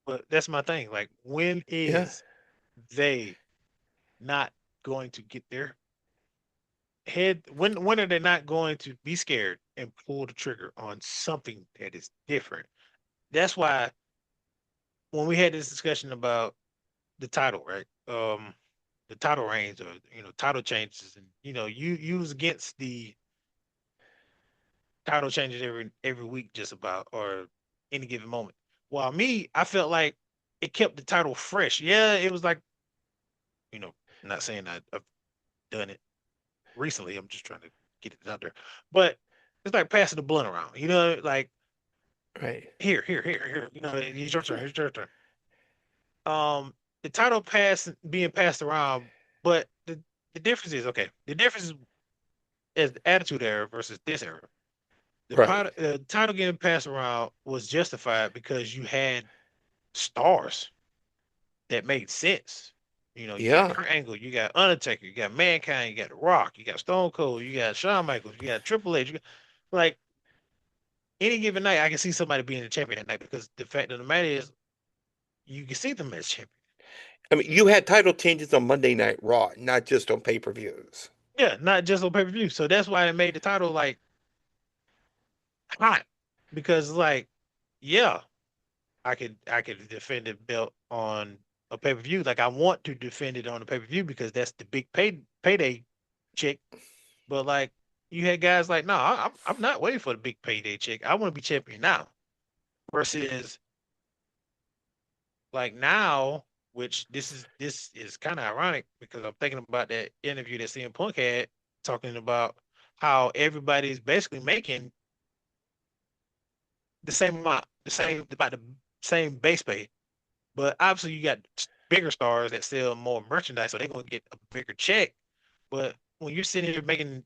But that's my thing. Like, when Yeah. is they not going to get their head? When are they not going to be scared and pull the trigger on something that is different? That's why when we had this discussion about the title, right? The title reigns or title changes, and you was against the title changes every week just about or any given moment. While me, I felt like it kept the title fresh. Yeah, it was like, you know, not saying I've done it recently. I'm just trying to get it out there. But it's like passing the blunt around. Like, Right. here. It's your turn. It's your turn. The title being passed around, but the difference is okay. The difference is the attitude era versus this era. Right. The title getting passed around was justified because you had stars that made sense. You got Yeah. Kurt Angle, you got Undertaker, you got Mankind, you got The Rock, you got Stone Cold, you got Shawn Michaels, you got Triple H. Like, any given night, I can see somebody being the champion that night because the fact of the matter is, you can see them as champion. I mean, you had title changes on Monday Night Raw, not just on pay-per-views. Yeah, not just on pay-per-view. So that's why it made the title like hot because like, yeah, I could defend the belt on a pay-per-view. Like I want to defend it on a pay-per-view because that's the big payday check. But like you had guys like, no, I'm not waiting for the big payday check. I want to be champion now. Versus like now, which this is kind of ironic because I'm thinking about that interview that CM Punk had talking about how everybody's basically making the same amount, the same about the same base pay. But obviously you got bigger stars that sell more merchandise, so they're gonna get a bigger check. But when you're sitting here making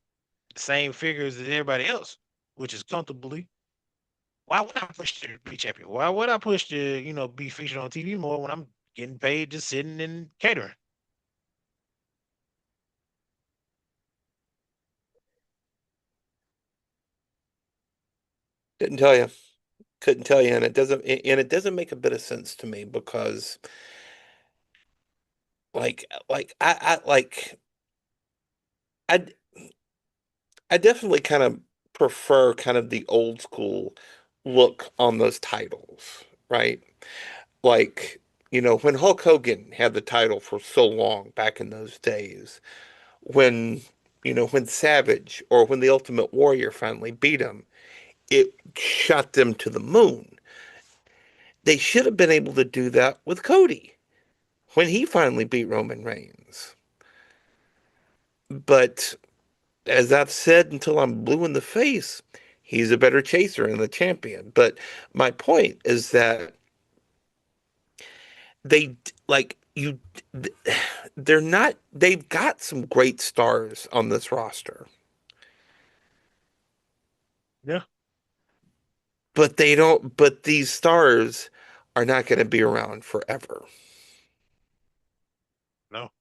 the same figures as everybody else, which is comfortably, why would I push to be champion? Why would I push to, be featured on TV more when I'm getting paid just sitting and catering? Couldn't tell you. Couldn't tell you, and it doesn't make a bit of sense to me because I I definitely kind of prefer kind of the old school look on those titles, right? Like, when Hulk Hogan had the title for so long back in those days, when, when Savage or when the Ultimate Warrior finally beat him, it shot them to the moon. They should have been able to do that with Cody when he finally beat Roman Reigns. But as I've said until I'm blue in the face, he's a better chaser and the champion. But my point is that they like you they're not they've got some great stars on this roster, Yeah, but they don't but these stars are not going to be around forever. no,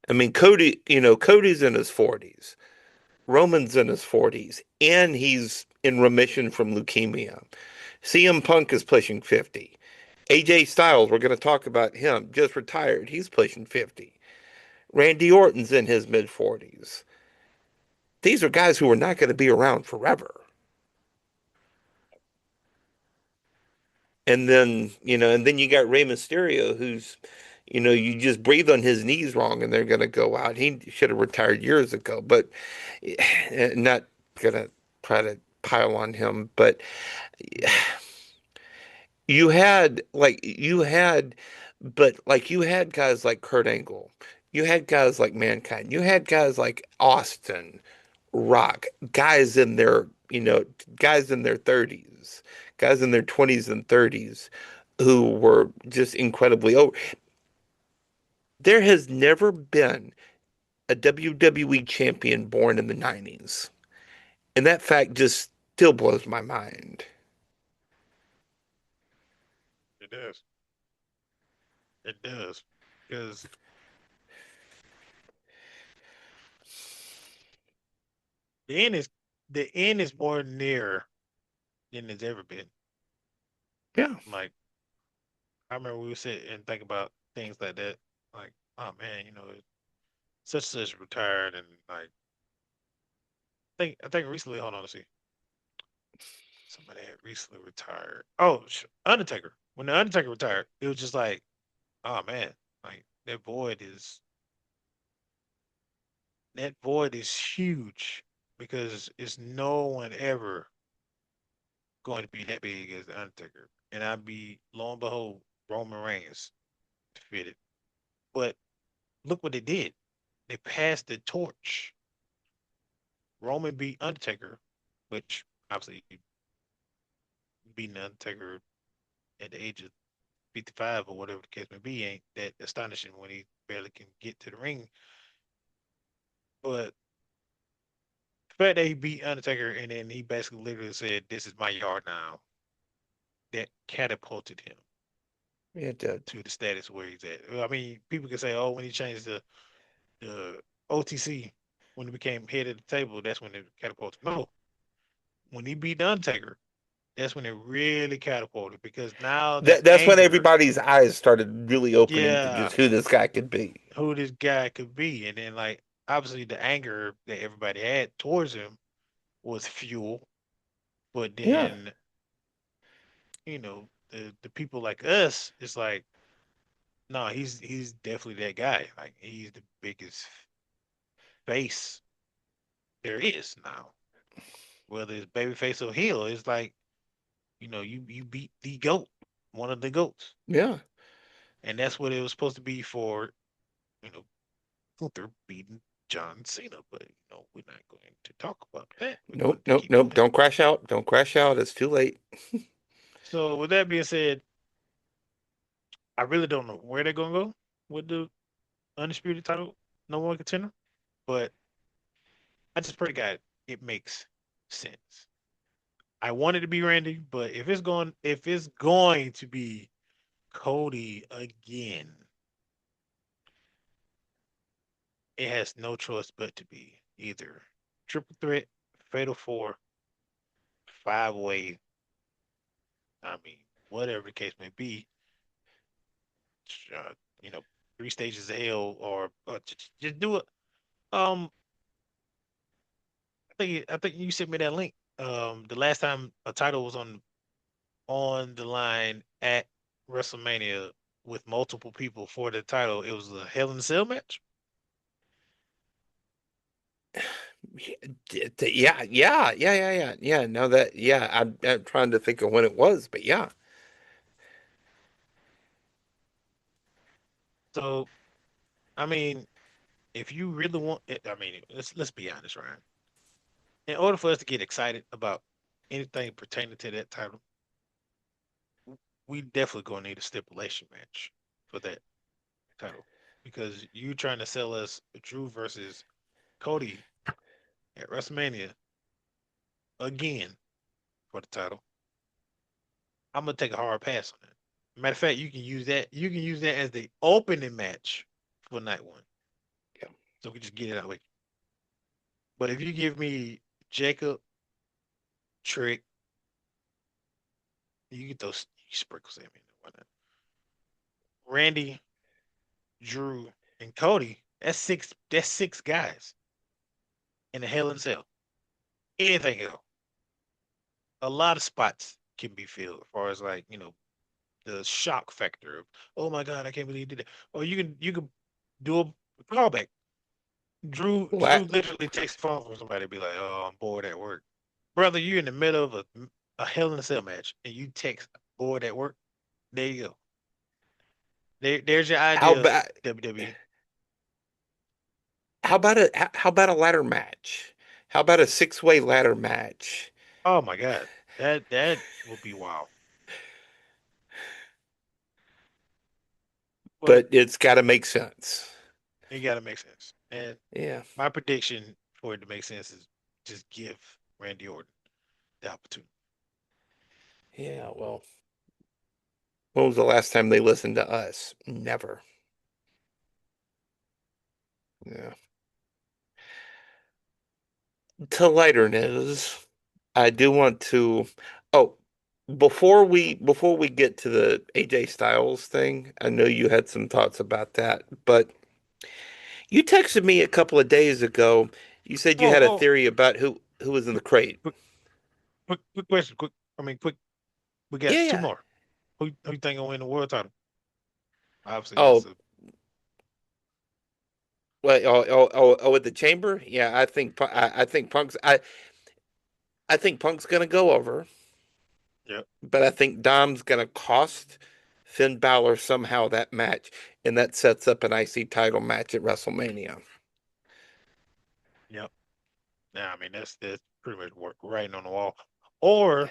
I mean, Cody's in his 40s. Roman's in his 40s and he's in remission from leukemia. CM Punk is pushing 50. AJ Styles, we're going to talk about him, just retired. He's pushing 50. Randy Orton's in his mid 40s. These are guys who are not going to be around forever. And then you got Rey Mysterio, who's, you just breathe on his knees wrong and they're going to go out. He should have retired years ago, but not going to try to pile on him. But no, you had guys like Kurt Angle, you had guys like Mankind, you had guys like Austin, Rock, guys in their 30s, guys in their 20s and 30s who were just incredibly over. There has never been a WWE champion born in the 90s. And that fact just still blows my mind. it does. It does. Because the end is the end is more near than it's ever been. Yeah. Like I remember we would sit and think about things like that. Like, oh man, such and such retired and like I think recently, hold on, let's see. Somebody had recently retired. Oh, Undertaker. When the Undertaker retired, it was just like, oh man, like that void is huge because it's no one ever going to be that big as the Undertaker. And I'd be lo and behold, Roman Reigns defeated. But look what they did. They passed the torch. Roman beat Undertaker, which obviously beating the Undertaker at the age of 55 or whatever the case may be ain't that astonishing when he barely can get to the ring. But the fact that he beat Undertaker and then he basically literally said, "This is my yard now," that catapulted him It did. to the status where he's at. I mean, people can say, "Oh, when he changed the OTC, when he became head of the table, that's when it catapulted." No, when he beat the Undertaker, That's when it really catapulted because now the That's when anger, everybody's eyes started really opening to yeah, just who this guy could be. who this guy could be, and then like obviously the anger that everybody had towards him was fuel, but Yeah, then the people like us, it's like no, he's definitely that guy. Like he's the biggest face there is now. Whether it's babyface or heel, it's like you beat the goat, one of the goats, yeah. and that's what it was supposed to be for. You know, Gunther beating John Cena, but we're not going to talk about that. We're going Nope, to nope, keep nope. moving. Don't crash out. Don't crash out. It's too late. So with that being said, I really don't know where they're gonna go with the undisputed title, no one contender, but I just pray to God it makes sense. I want it to be Randy, but if it's going to be Cody again, it has no choice but to be either triple threat, fatal four, 5-way. I mean, whatever the case may be, uh, you know, 3 stages of hell, or just do it. Um, I think you sent me that link. The last time a title was on the line at WrestleMania with multiple people for the title, it was a Hell in a Cell match. Yeah, yeah, yeah, yeah, yeah, yeah. No, that, yeah. I'm trying to think of when it was, but yeah, So, I mean, if you really want it, I mean, let's be honest, Ryan. In order for us to get excited about anything pertaining to that title, we definitely gonna need a stipulation match for that title because you trying to sell us Drew versus Cody at WrestleMania again for the title. I'm gonna take a hard pass on that. Matter of fact, you can use that. You can use that as the opening match for night one, yeah. so we just get it out of the way. But if you give me Jacob, Trick, you get those you sprinkles at me. Why not? Randy, Drew, and Cody. That's six. That's six guys in a Hell in a Cell. Anything else, a lot of spots can be filled as far as like the shock factor of oh my god, I can't believe you did that. Or you can do a callback. Drew La literally takes the phone from somebody and be like, "Oh, I'm bored at work." Brother, you in the middle of a Hell in a Cell match and you text bored at work. There you go. There's your how idea, about WWE. how about a ladder match? How about a six-way ladder match? Oh my God. That would be wild. But But it's got to make sense. it gotta make sense. And Yeah, my prediction for it to make sense is just give Randy Orton the opportunity. yeah. Well, when was the last time they listened to us? Never. Yeah. To lighter news, I do want to. Oh, before we get to the AJ Styles thing, I know you had some thoughts about that, but you texted me a couple of days ago. You said you Oh, had a oh, theory about who was in the quick, crate. quick question. Quick. We got Yeah, two yeah. more. Who you think will win the world title? Obviously, that's Oh, a with the chamber. Yeah, I think Punk's gonna go over, yep, but I think Dom's gonna cost Finn Balor somehow that match, and that sets up an IC title match at WrestleMania. yep. Now, I mean, that's pretty much work writing on the wall. Or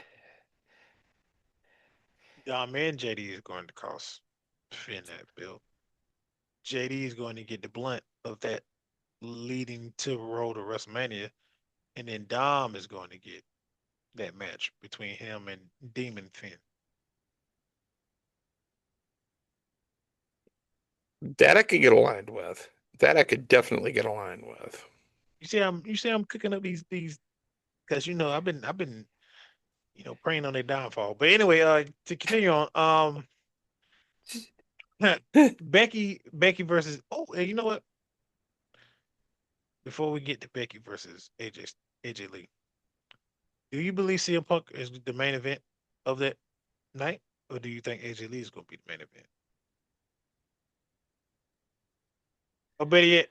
Dom and JD is going to cost Finn that bill. JD is going to get the blunt of that leading to road to WrestleMania, and then Dom is going to get that match between him and Demon Finn. That I could get aligned with. That I could definitely get aligned with. You see, I'm cooking up these because I've been preying on their downfall. But anyway, to continue on, Becky versus. Oh, and you know what? Before we get to Becky versus AJ Lee, do you believe CM Punk is the main event of that night, or do you think AJ Lee is going to be the main event? Or better yet,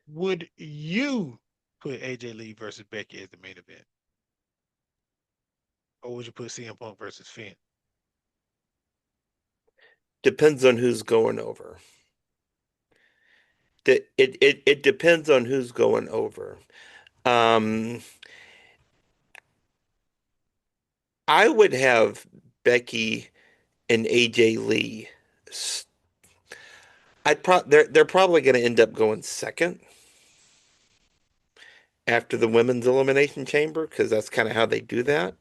would you put AJ Lee versus Becky as the main event, or would you put CM Punk versus Finn? Depends on who's going over. It depends on who's going over. Um, I would have Becky and AJ Lee. They're probably going to end up going second after the women's elimination chamber because that's kind of how they do that.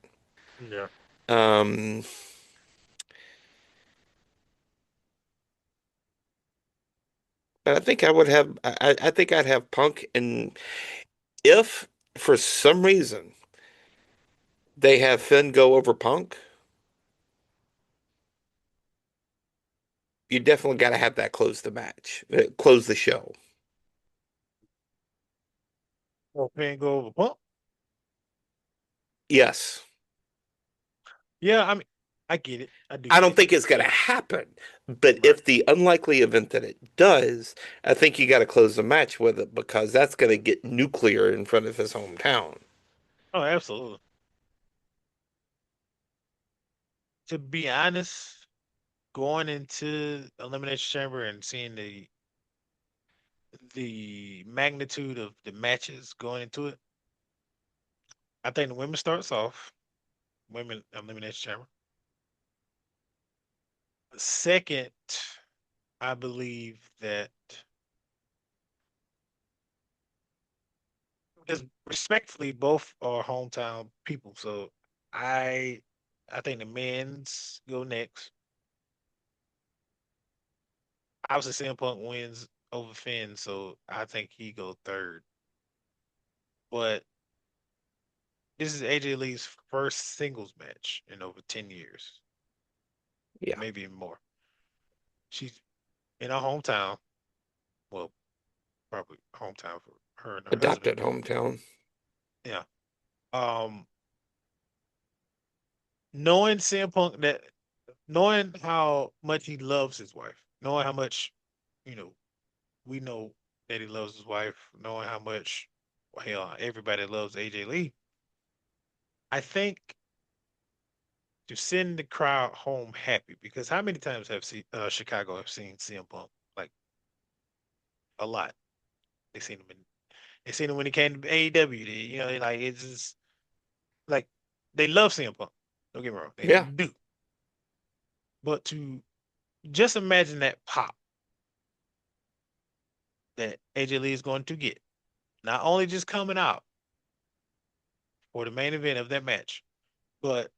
Yeah. Um, but I think I would have I think I'd have Punk, and if for some reason they have Finn go over Punk, you definitely got to have that close the match, close the show. Or Finn go over Punk? Yes. Yeah, I mean, I get it. I do I get don't it. think it's going to happen, but Right. if the unlikely event that it does, I think you got to close the match with it because that's going to get nuclear in front of his hometown. Oh, absolutely. To be honest, going into Elimination Chamber and seeing the magnitude of the matches going into it, I think the women starts off women Elimination Chamber. Second, I believe that because respectfully, both are hometown people, so I I think the men's go next. Obviously, CM Punk wins over Finn, so I think he go third. But this is AJ Lee's first singles match in over 10 years, Yeah. maybe even more. She's in her hometown. Well, probably hometown for her and her husband. Adopted hometown. Yeah. Um, knowing CM Punk that knowing how much he loves his wife, knowing how much, you know, we know that he loves his wife, knowing how much, well, hell, everybody loves AJ Lee. I think to send the crowd home happy because how many times have Chicago have seen CM Punk? Like a lot. They seen him in. They seen him when he came to AEW. Like it's just like they love CM Punk. Don't get me wrong, they Yeah. do. But to just imagine that pop that AJ Lee is going to get, not only just coming out for the main event of that match, but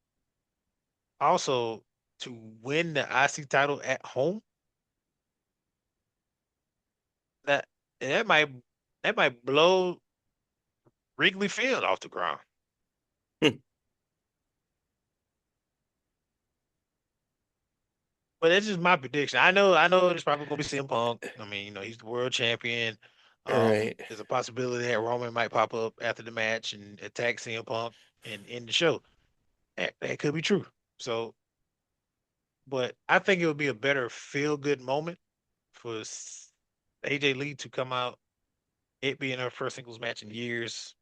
also to win the IC title at home, that that might that might blow Wrigley Field off the ground. Hmm. But that's just my prediction. I know it's probably gonna be CM Punk. I mean, he's the world champion. All right. There's a possibility that Roman might pop up after the match and attack CM Punk and end the show. That could be true. So, but I think it would be a better feel good moment for AJ Lee to come out, it being her first singles match in years,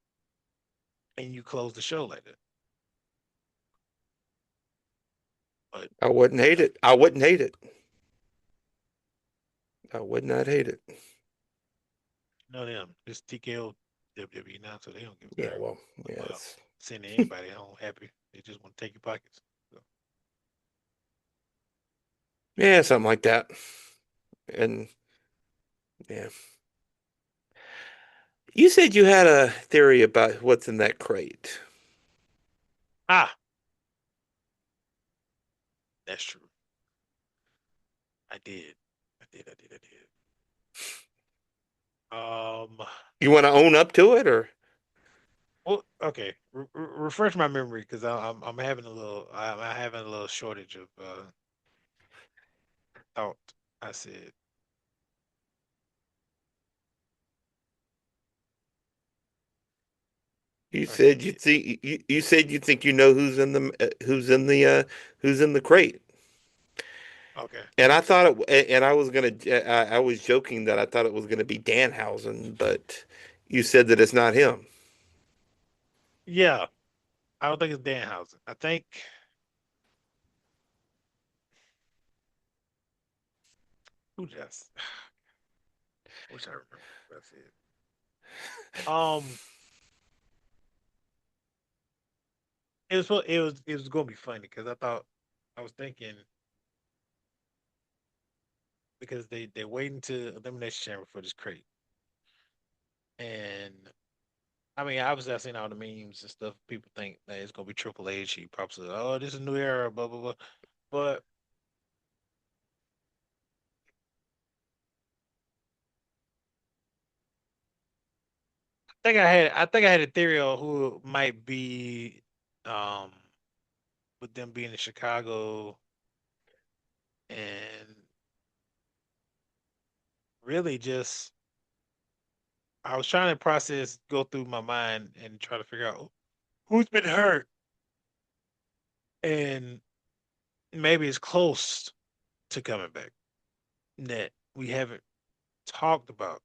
and you close the show like that. But I wouldn't hate uh, it. I wouldn't hate it. I would not hate it. no, them. It's TKO WWE now, so they don't give a Yeah, darn well, yeah, about it's sending anybody home happy. They just want to take your pockets. So, yeah, something like that. And yeah. You said you had a theory about what's in that crate. ah, that's true. I did. I did. I did. I did. Um, You want to own up to it or Well, okay. Refresh my memory because I'm having a little I'm having a little shortage of thought. I said You I said you said think you said you think you know who's in the crate. okay. And I thought and I was gonna, I was joking that I thought it was gonna be Danhausen, but you said that it's not him. Yeah, I don't think it's Danhausen. I think who just wish I remember what I said. Um, it was gonna be funny because I thought I was thinking because they're waiting to Elimination Chamber for this crate, and I mean obviously I've seen all the memes and stuff. People think that it's gonna be Triple H. He probably said, "Oh, this is a new era," blah blah blah. But I think I had a theory on who it might be, um, with them being in Chicago and really just I was trying to go through my mind and try to figure out who's been hurt and maybe it's close to coming back that we haven't talked about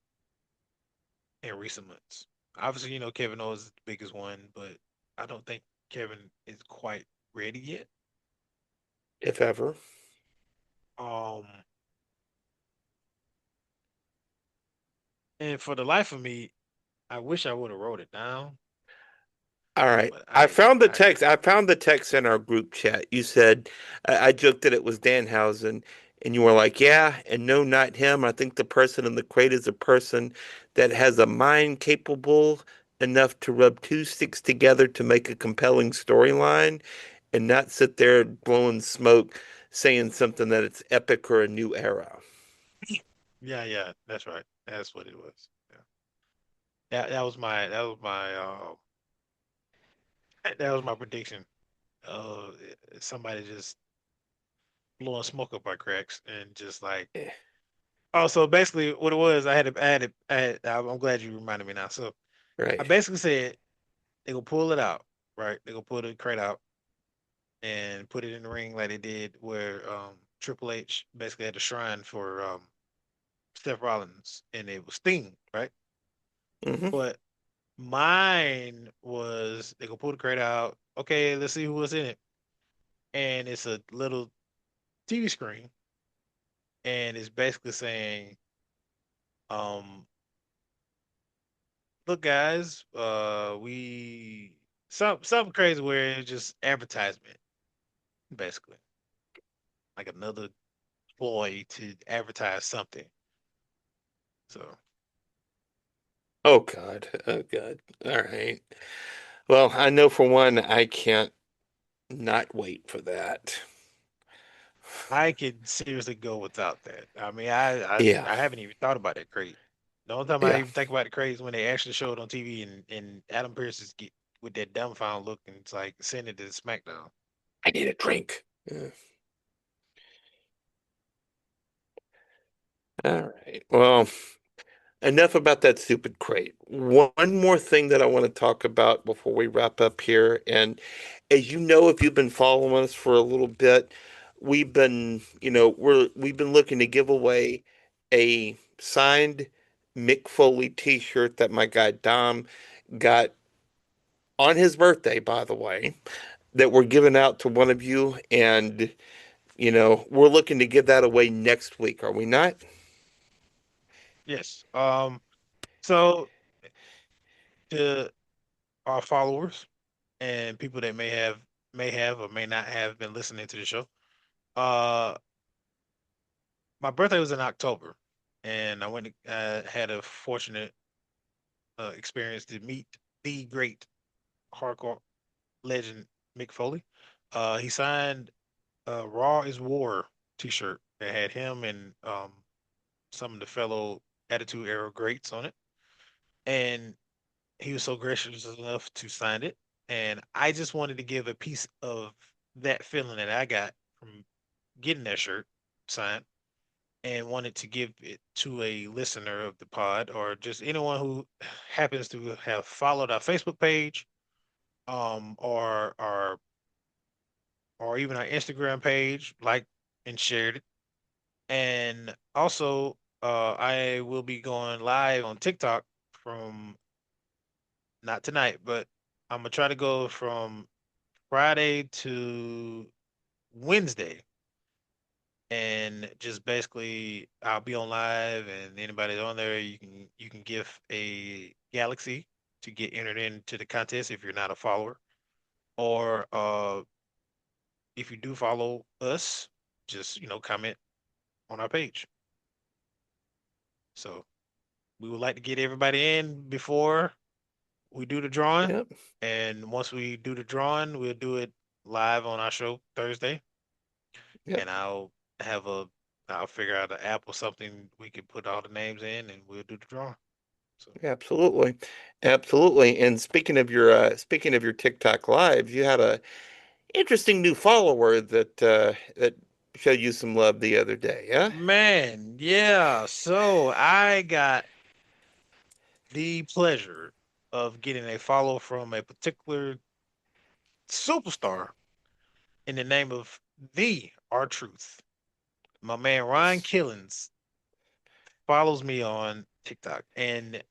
in recent months. Obviously, Kevin Owens is the biggest one, but I don't think Kevin is quite ready yet. If ever. Um, and for the life of me, I wish I would have wrote it down, All right. but I found the I text. I found the text in our group chat. You said, I joked that it was Danhausen, and you were like, yeah, and no, not him. I think the person in the crate is a person that has a mind capable enough to rub two sticks together to make a compelling storyline and not sit there blowing smoke saying something that it's epic or a new era. yeah, that's right. That's what it was. Yeah. That was my that was my prediction. Somebody just blowing smoke up our cracks and just like Eh, oh, so basically what it was, I'm glad you reminded me now. So I right. basically said they gonna pull it out, right? They gonna pull the crate out and put it in the ring like they did where Triple H basically had a shrine for Seth Rollins and it was Sting, right? Hmm. But mine was they gonna pull the crate out. Okay, let's see who was in it. And it's a little TV screen and it's basically saying, um, look guys, we something crazy where it's just advertisement, basically. Like another ploy to advertise something. So Oh God. Oh God. All right. Well, I know for one, I can't not wait for that. I could seriously go without that. I mean, Yeah. I haven't even thought about that crate. The only time I Yeah. even think about the crate is when they actually show it on TV and Adam Pearce is get with that dumbfound look and it's like send it to SmackDown. I need a drink. Yeah. All right. Well, enough about that stupid crate. One more thing that I want to talk about before we wrap up here. And as you know, if you've been following us for a little bit, we've been looking to give away a signed Mick Foley t-shirt that my guy Dom got on his birthday, by the way, that we're giving out to one of you. And, we're looking to give that away next week, are we not? Yes. So to our followers and people that may have or may not have been listening to the show, uh, my birthday was in October, and I had a fortunate experience to meet the great hardcore legend Mick Foley. He signed a Raw is War t-shirt that had him and some of the fellow Attitude Era greats on it. And he was so gracious enough to sign it, and I just wanted to give a piece of that feeling that I got from getting that shirt signed, and wanted to give it to a listener of the pod or just anyone who happens to have followed our Facebook page, or even our Instagram page, like and shared it. And also, I will be going live on TikTok from not tonight, but I'm gonna try to go from Friday to Wednesday, and just basically I'll be on live, and anybody that's on there, you can give a galaxy to get entered into the contest if you're not a follower, or if you do follow us, just comment on our page. So we would like to get everybody in before we do the drawing, Yep. and once we do the drawing, we'll do it live on our show Thursday, Yep. and I'll figure out an app or something we can put all the names in, and we'll do the drawing. So Absolutely. Absolutely. And speaking of your TikTok lives, you had a interesting new follower that showed you some love the other day, yeah? man, yeah. So I got the pleasure of getting a follow from a particular superstar in the name of the R Truth. My man Ryan Killens follows me on TikTok, and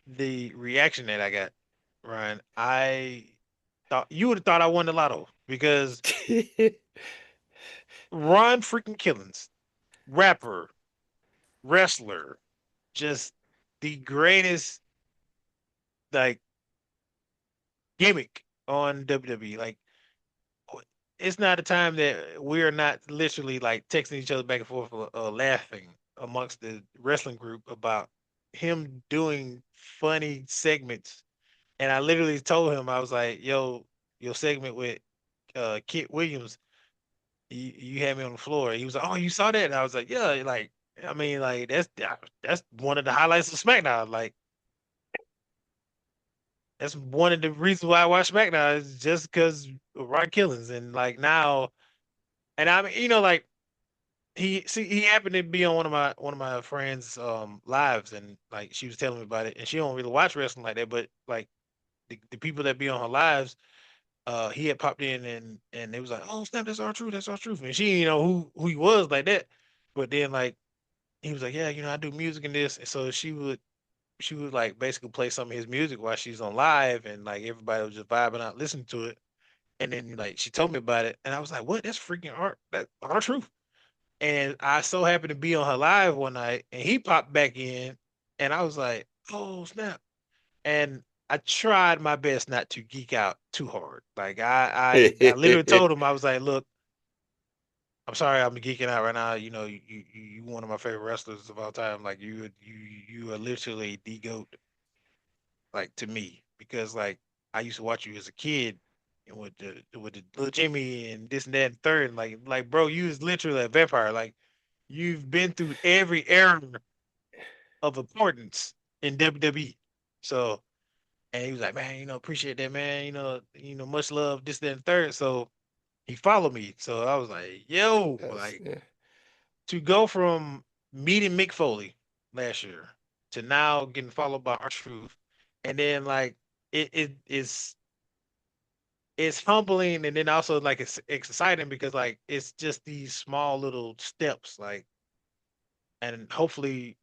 the reaction that I got, Ryan, I thought you would have thought I won the lotto because Ron freaking Killens, rapper, wrestler, just the greatest like gimmick on WWE. Like it's not a time that we're not literally like texting each other back and forth, laughing amongst the wrestling group about him doing funny segments. And I literally told him, I was like, "Yo, your segment with Kit Williams, you had me on the floor." He was like, "Oh, you saw that?" And I was like, "Yeah." Like, I mean, like that's one of the highlights of SmackDown. Like, that's one of the reasons why I watch SmackDown is just because of Ron Killings. And like now, and I mean, like he happened to be on one of my friends' lives, and like she was telling me about it, and she don't really watch wrestling like that, but like the people that be on her lives, he had popped in, and they was like, "Oh snap, that's our truth, that's our truth." And she didn't know who he was like that, but then like he was like, "Yeah, I do music and this," and so she would like basically play some of his music while she's on live, and like everybody was just vibing out listening to it. And then like she told me about it, and I was like, "What? That's freaking art. That's our truth." And I so happened to be on her live one night, and he popped back in, and I was like, "Oh snap!" And I tried my best not to geek out too hard. Like I literally told him, I was like, "Look, I'm sorry, I'm geeking out right now. You one of my favorite wrestlers of all time. Like you are literally the goat, like to me, because like I used to watch you as a kid." And with the little Jimmy and this and that and third, and like bro, you was literally a vampire. Like you've been through every era of importance in WWE. So, and he was like, "Man, appreciate that, man. Much love, this, that, and third." So he followed me. So I was like, "Yo, Yes, like yeah. to go from meeting Mick Foley last year to now getting followed by our truth, and then like it's humbling, and then also like it's exciting because like it's just these small little steps, like, and hopefully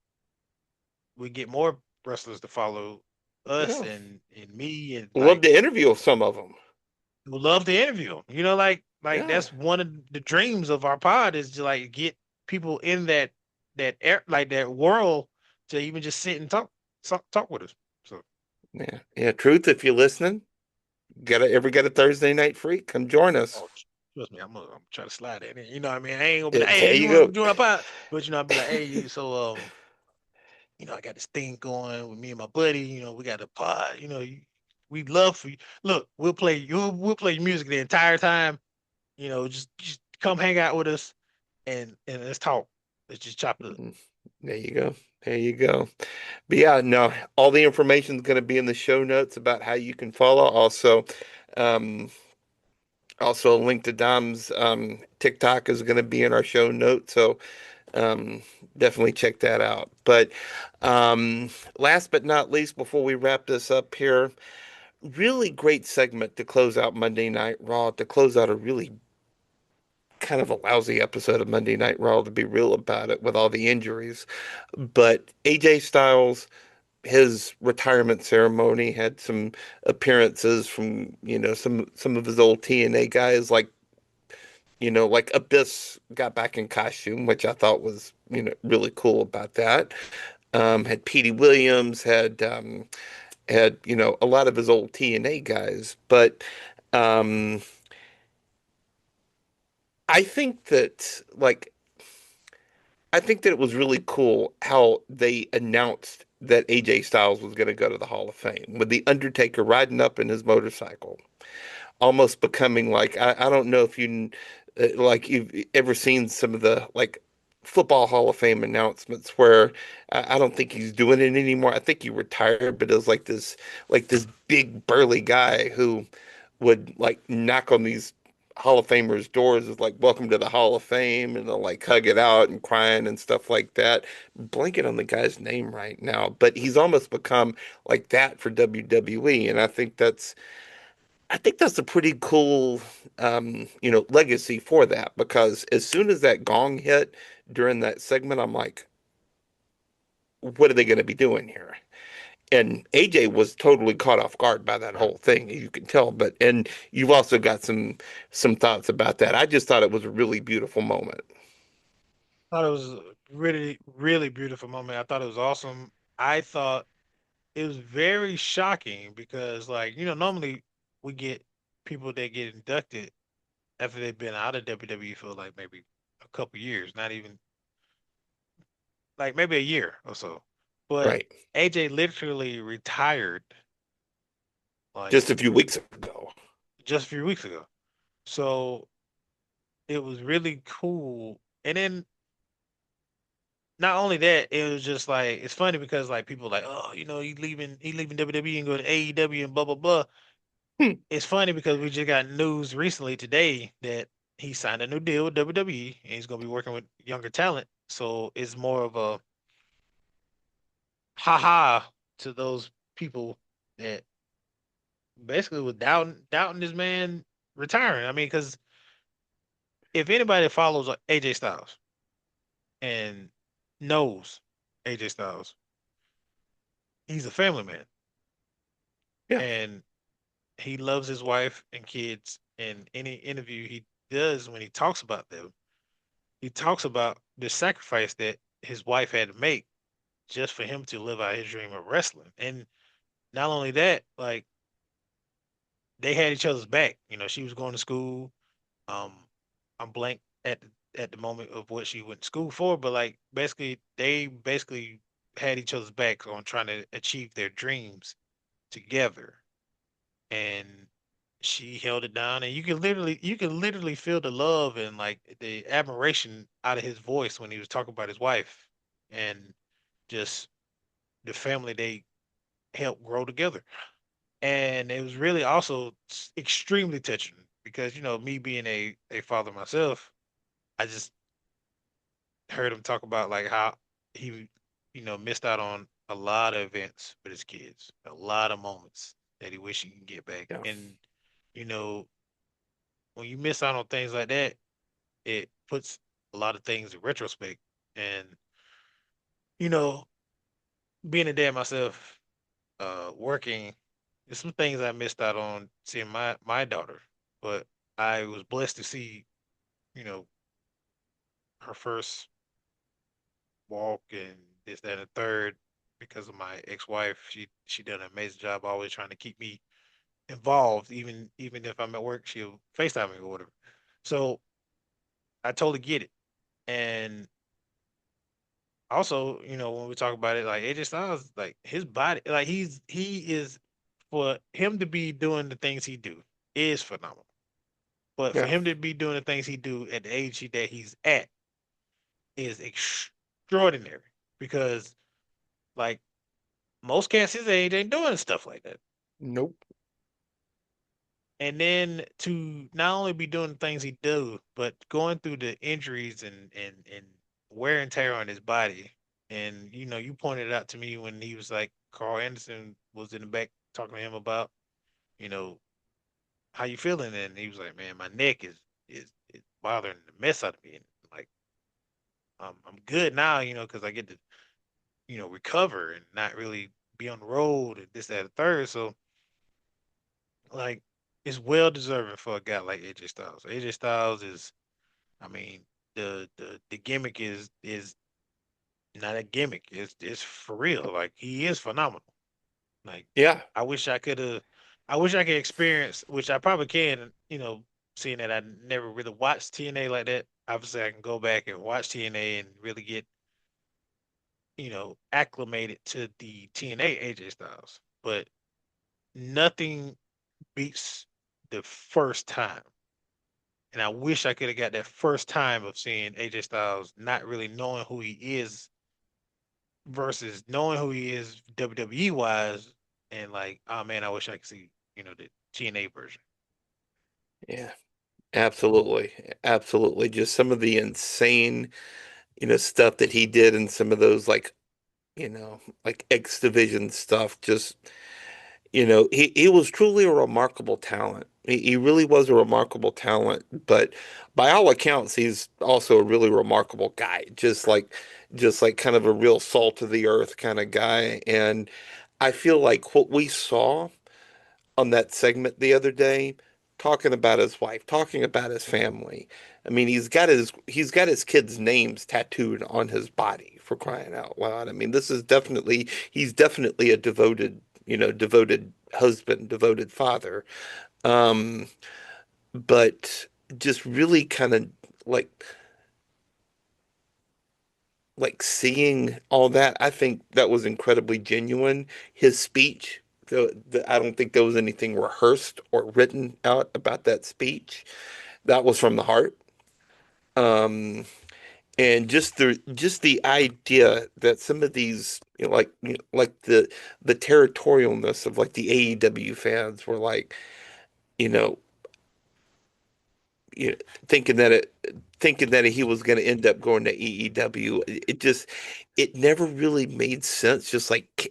we get more wrestlers to follow us Yeah. and me, and Love like to interview some of them. would love to interview them. Like Yeah. that's one of the dreams of our pod is to like get people in that air, like that world, to even just sit and talk with us. So Yeah. Yeah. Truth, if you're listening, get a Thursday night free, come join us. oh, trust me, I'm try to slide that in. You know what I mean? I ain't gonna be Yeah, like, "Hey, there you you want to go. join our pod?" But I'll be like, "Hey, so I got this thing going with me and my buddy. We got a pod. We'd love for you. Look, we'll play your music the entire time. Just come hang out with us and let's talk. Let's just chop it up." There you go. There you go. But yeah, no, all the information is going to be in the show notes about how you can follow. Um, also a link to Dom's TikTok is going to be in our show notes. So um, definitely check that out. But um, last but not least, before we wrap this up here, really great segment to close out Monday Night Raw, to close out a really kind of a lousy episode of Monday Night Raw, to be real about it, with all the injuries. But AJ Styles, his retirement ceremony had some appearances from, some of his old TNA guys, like, like Abyss got back in costume, which I thought was, really cool about that. Had Petey Williams, had, a lot of his old TNA guys. But um I think that like I think that it was really cool how they announced that AJ Styles was going to go to the Hall of Fame with the Undertaker riding up in his motorcycle, almost becoming like, I don't know if like you've ever seen some of the like football Hall of Fame announcements where I don't think he's doing it anymore. I think he retired, but it was like this big burly guy who would like knock on these Hall of Famers doors is like, welcome to the Hall of Fame, and they'll like hug it out and crying and stuff like that. Blanking on the guy's name right now, but he's almost become like that for WWE, and I think that's a pretty cool, legacy for that, because as soon as that gong hit during that segment, I'm like, what are they going to be doing here? And AJ was totally caught off guard by that whole thing, you can tell. And you've also got some thoughts about that. I just thought it was a really beautiful moment. Thought it was a really, really beautiful moment. I thought it was awesome. I thought it was very shocking because, like, normally we get people that get inducted after they've been out of WWE for like maybe a couple years, not even like maybe a year or so. But Right. AJ literally retired like Just a few weeks ago. just a few weeks ago. So it was really cool. And then not only that, it was just like it's funny because like people like, oh, he leaving WWE and go to AEW and blah blah blah. Hmm. It's funny because we just got news recently today that he signed a new deal with WWE and he's gonna be working with younger talent. So it's more of a haha to those people that basically was doubting this man retiring. I mean, because if anybody follows AJ Styles and knows AJ Styles, he's a family man Yeah. and he loves his wife and kids. And any interview he does when he talks about them, he talks about the sacrifice that his wife had to make just for him to live out his dream of wrestling. And not only that, like they had each other's back. She was going to school. Um, I'm blank at the moment of what she went to school for, but like basically they basically had each other's back on trying to achieve their dreams together. And she held it down, and you can literally feel the love and like the admiration out of his voice when he was talking about his wife and just the family they helped grow together. And it was really also extremely touching because me being a father myself, I just heard him talk about like how he missed out on a lot of events with his kids, a lot of moments that he wish he can get back. Yeah. And you know when you miss out on things like that, it puts a lot of things in retrospect. And you know being a dad myself, working, there's some things I missed out on seeing my daughter, but I was blessed to see, you know, her first walk and this, that, and the third because of my ex-wife. She did an amazing job always trying to keep me involved, even if I'm at work, she'll FaceTime me or whatever. So I totally get it. And also, when we talk about it, like AJ Styles, like his body, like he is for him to be doing the things he do is phenomenal. But for Yeah. him to be doing the things he do at the age that he's at is extraordinary. because like most cats his age ain't doing stuff like that. Nope. And then to not only be doing the things he do, but going through the injuries and wear and tear on his body. And you pointed out to me when he was like Carl Anderson was in the back talking to him about, you know, how you feeling? And he was like, man, my neck is bothering the mess out of me. And like I'm good now, because I get to, recover and not really be on the road and this, that, and third. So like it's well deserving for a guy like AJ Styles. AJ Styles is, I mean, the gimmick is not a gimmick. It's for real. Like he is phenomenal. Like Yeah. I wish I could have, I wish I could experience, which I probably can. Seeing that I never really watched TNA like that. Obviously, I can go back and watch TNA and really get acclimated to the TNA AJ Styles. But nothing beats the first time. And I wish I could have got that first time of seeing AJ Styles not really knowing who he is versus knowing who he is WWE wise, and like, oh man, I wish I could see, the TNA version. Yeah. Absolutely. Absolutely. Just some of the insane, stuff that he did and some of those like X Division stuff. Just, he was truly a remarkable talent. He really was a remarkable talent, but by all accounts, he's also a really remarkable guy. Just like kind of a real salt of the earth kind of guy. And I feel like what we saw on that segment the other day, talking about his wife, talking about his family. I mean, he's got his kids' names tattooed on his body for crying out loud. I mean, he's definitely a devoted husband, devoted father. Um, but just really kind of like like seeing all that, I think that was incredibly genuine. His speech, I don't think there was anything rehearsed or written out about that speech. That was from the heart. Um, and just the idea that some of these, like the territorialness of like the AEW fans were like, you know, you know, thinking that it thinking that he was going to end up going to EEW. It never really made sense, just like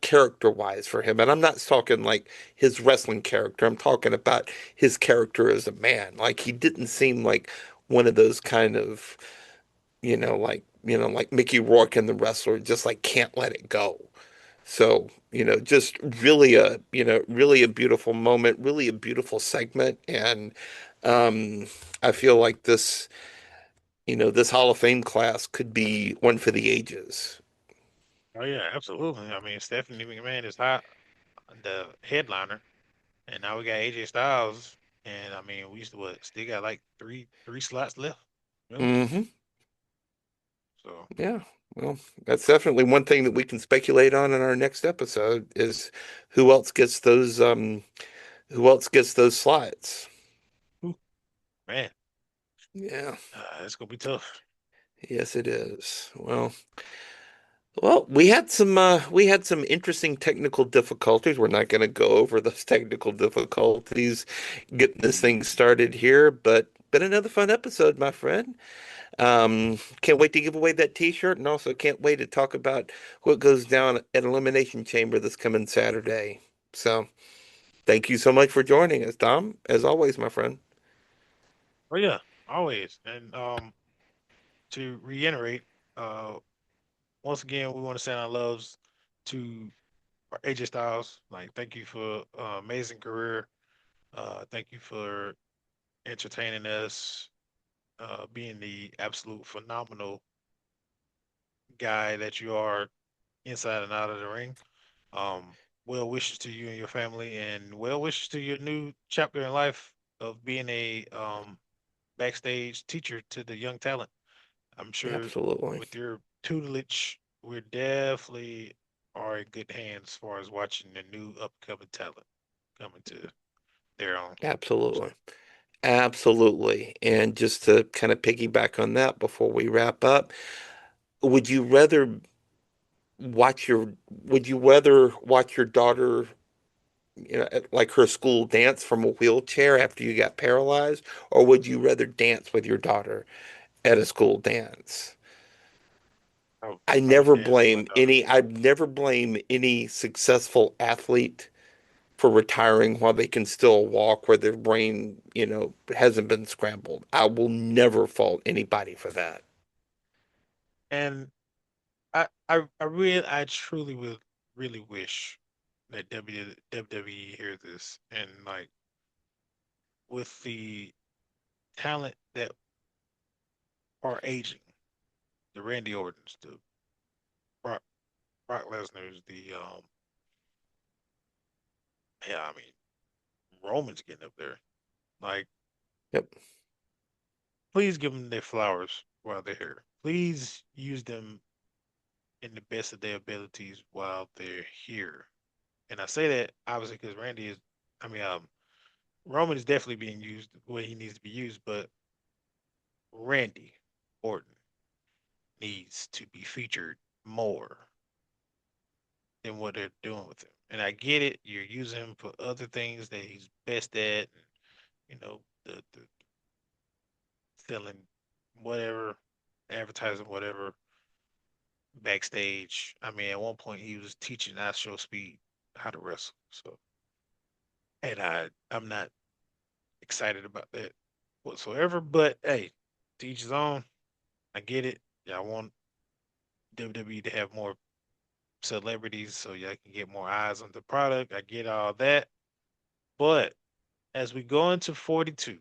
character wise for him. And I'm not talking like his wrestling character. I'm talking about his character as a man. Like he didn't seem like one of those kind of like Mickey Rourke and the Wrestler, just like can't let it go. So, just really a beautiful moment, really a beautiful segment. And um, I feel like this Hall of Fame class could be one for the ages. Oh yeah, absolutely. I mean, Stephanie McMahon is hot, the headliner, and now we got AJ Styles, and I mean, we used to what? Still got like three slots left, really. Hmm. So, Yeah. Well, that's definitely one thing that we can speculate on in our next episode is who else gets those slots. whew, man, Yeah. it's gonna be tough. Yes, it is. Well, we had some interesting technical difficulties. We're not going to go over those technical difficulties getting this thing started here, but another fun episode, my friend. Can't wait to give away that t-shirt and also can't wait to talk about what goes down at Elimination Chamber this coming Saturday. So, thank you so much for joining us, Dom, as always, my friend. Oh yeah, always. And to reiterate, uh, once again, we want to send our loves to AJ Styles. Like, thank you for amazing career. Thank you for entertaining us, being the absolute phenomenal guy that you are inside and out of the ring. Um, well wishes to you and your family, and well wishes to your new chapter in life of being a backstage teacher to the young talent. I'm sure Absolutely. with your tutelage, we're definitely are in good hands as far as watching the new upcoming talent coming to their own. Absolutely. So, Absolutely. And just to kind of piggyback on that before we wrap up, would you rather would you rather watch your daughter, like her school dance from a wheelchair after you got paralyzed, or would you rather dance with your daughter at a school dance? I would dance with my daughter. I never blame any successful athlete for retiring while they can still walk, where their brain, hasn't been scrambled. I will never fault anybody for that. And I truly would really wish that WWE hear this and like with the talent that are aging, the Randy Ortons, the Brock, Brock Lesnar's, the yeah, I mean Roman's getting up there. Like, Yep. please give them their flowers while they're here. Please use them in the best of their abilities while they're here. And I say that obviously because Randy is, I mean, Roman is definitely being used the way he needs to be used, but Randy Orton needs to be featured more than what they're doing with him. And I get it, you're using him for other things that he's best at, and, the selling whatever, advertising whatever backstage. I mean, at one point he was teaching Astro Speed how to wrestle. So, and I'm not excited about that whatsoever. But hey, to each his own. I get it. Y'all want WWE to have more celebrities so y'all can get more eyes on the product. I get all that. But as we go into 42,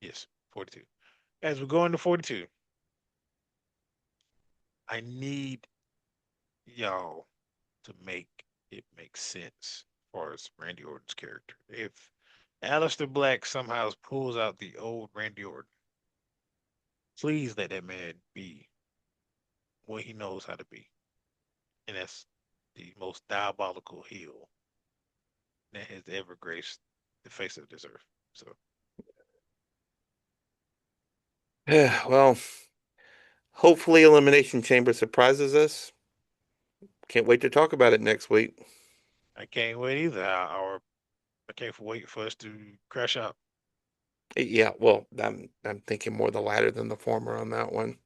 yes, 42. As we go into 42, I need y'all to make it make sense as far as Randy Orton's character. If Aleister Black somehow pulls out the old Randy Orton, please let that man be what he knows how to be. And that's the most diabolical heel that has ever graced the face of this earth. So Well, hopefully Elimination Chamber surprises us. Can't wait to talk about it next week. I can't wait either. Or I can't wait for us to crash out. Yeah, well, I'm thinking more the latter than the former on that one.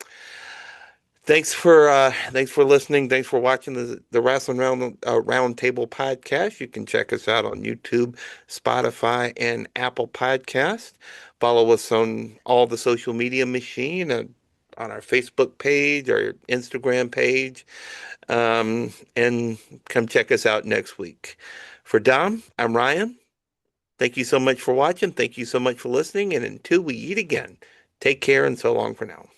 Thanks for listening. Thanks for watching the Wrestling Round Table podcast. You can check us out on YouTube, Spotify, and Apple Podcast. Follow us on all the social media machine and on our Facebook page, our Instagram page, and come check us out next week. For Dom, I'm Ryan. Thank you so much for watching. Thank you so much for listening. And until we eat again, take care and so long for now.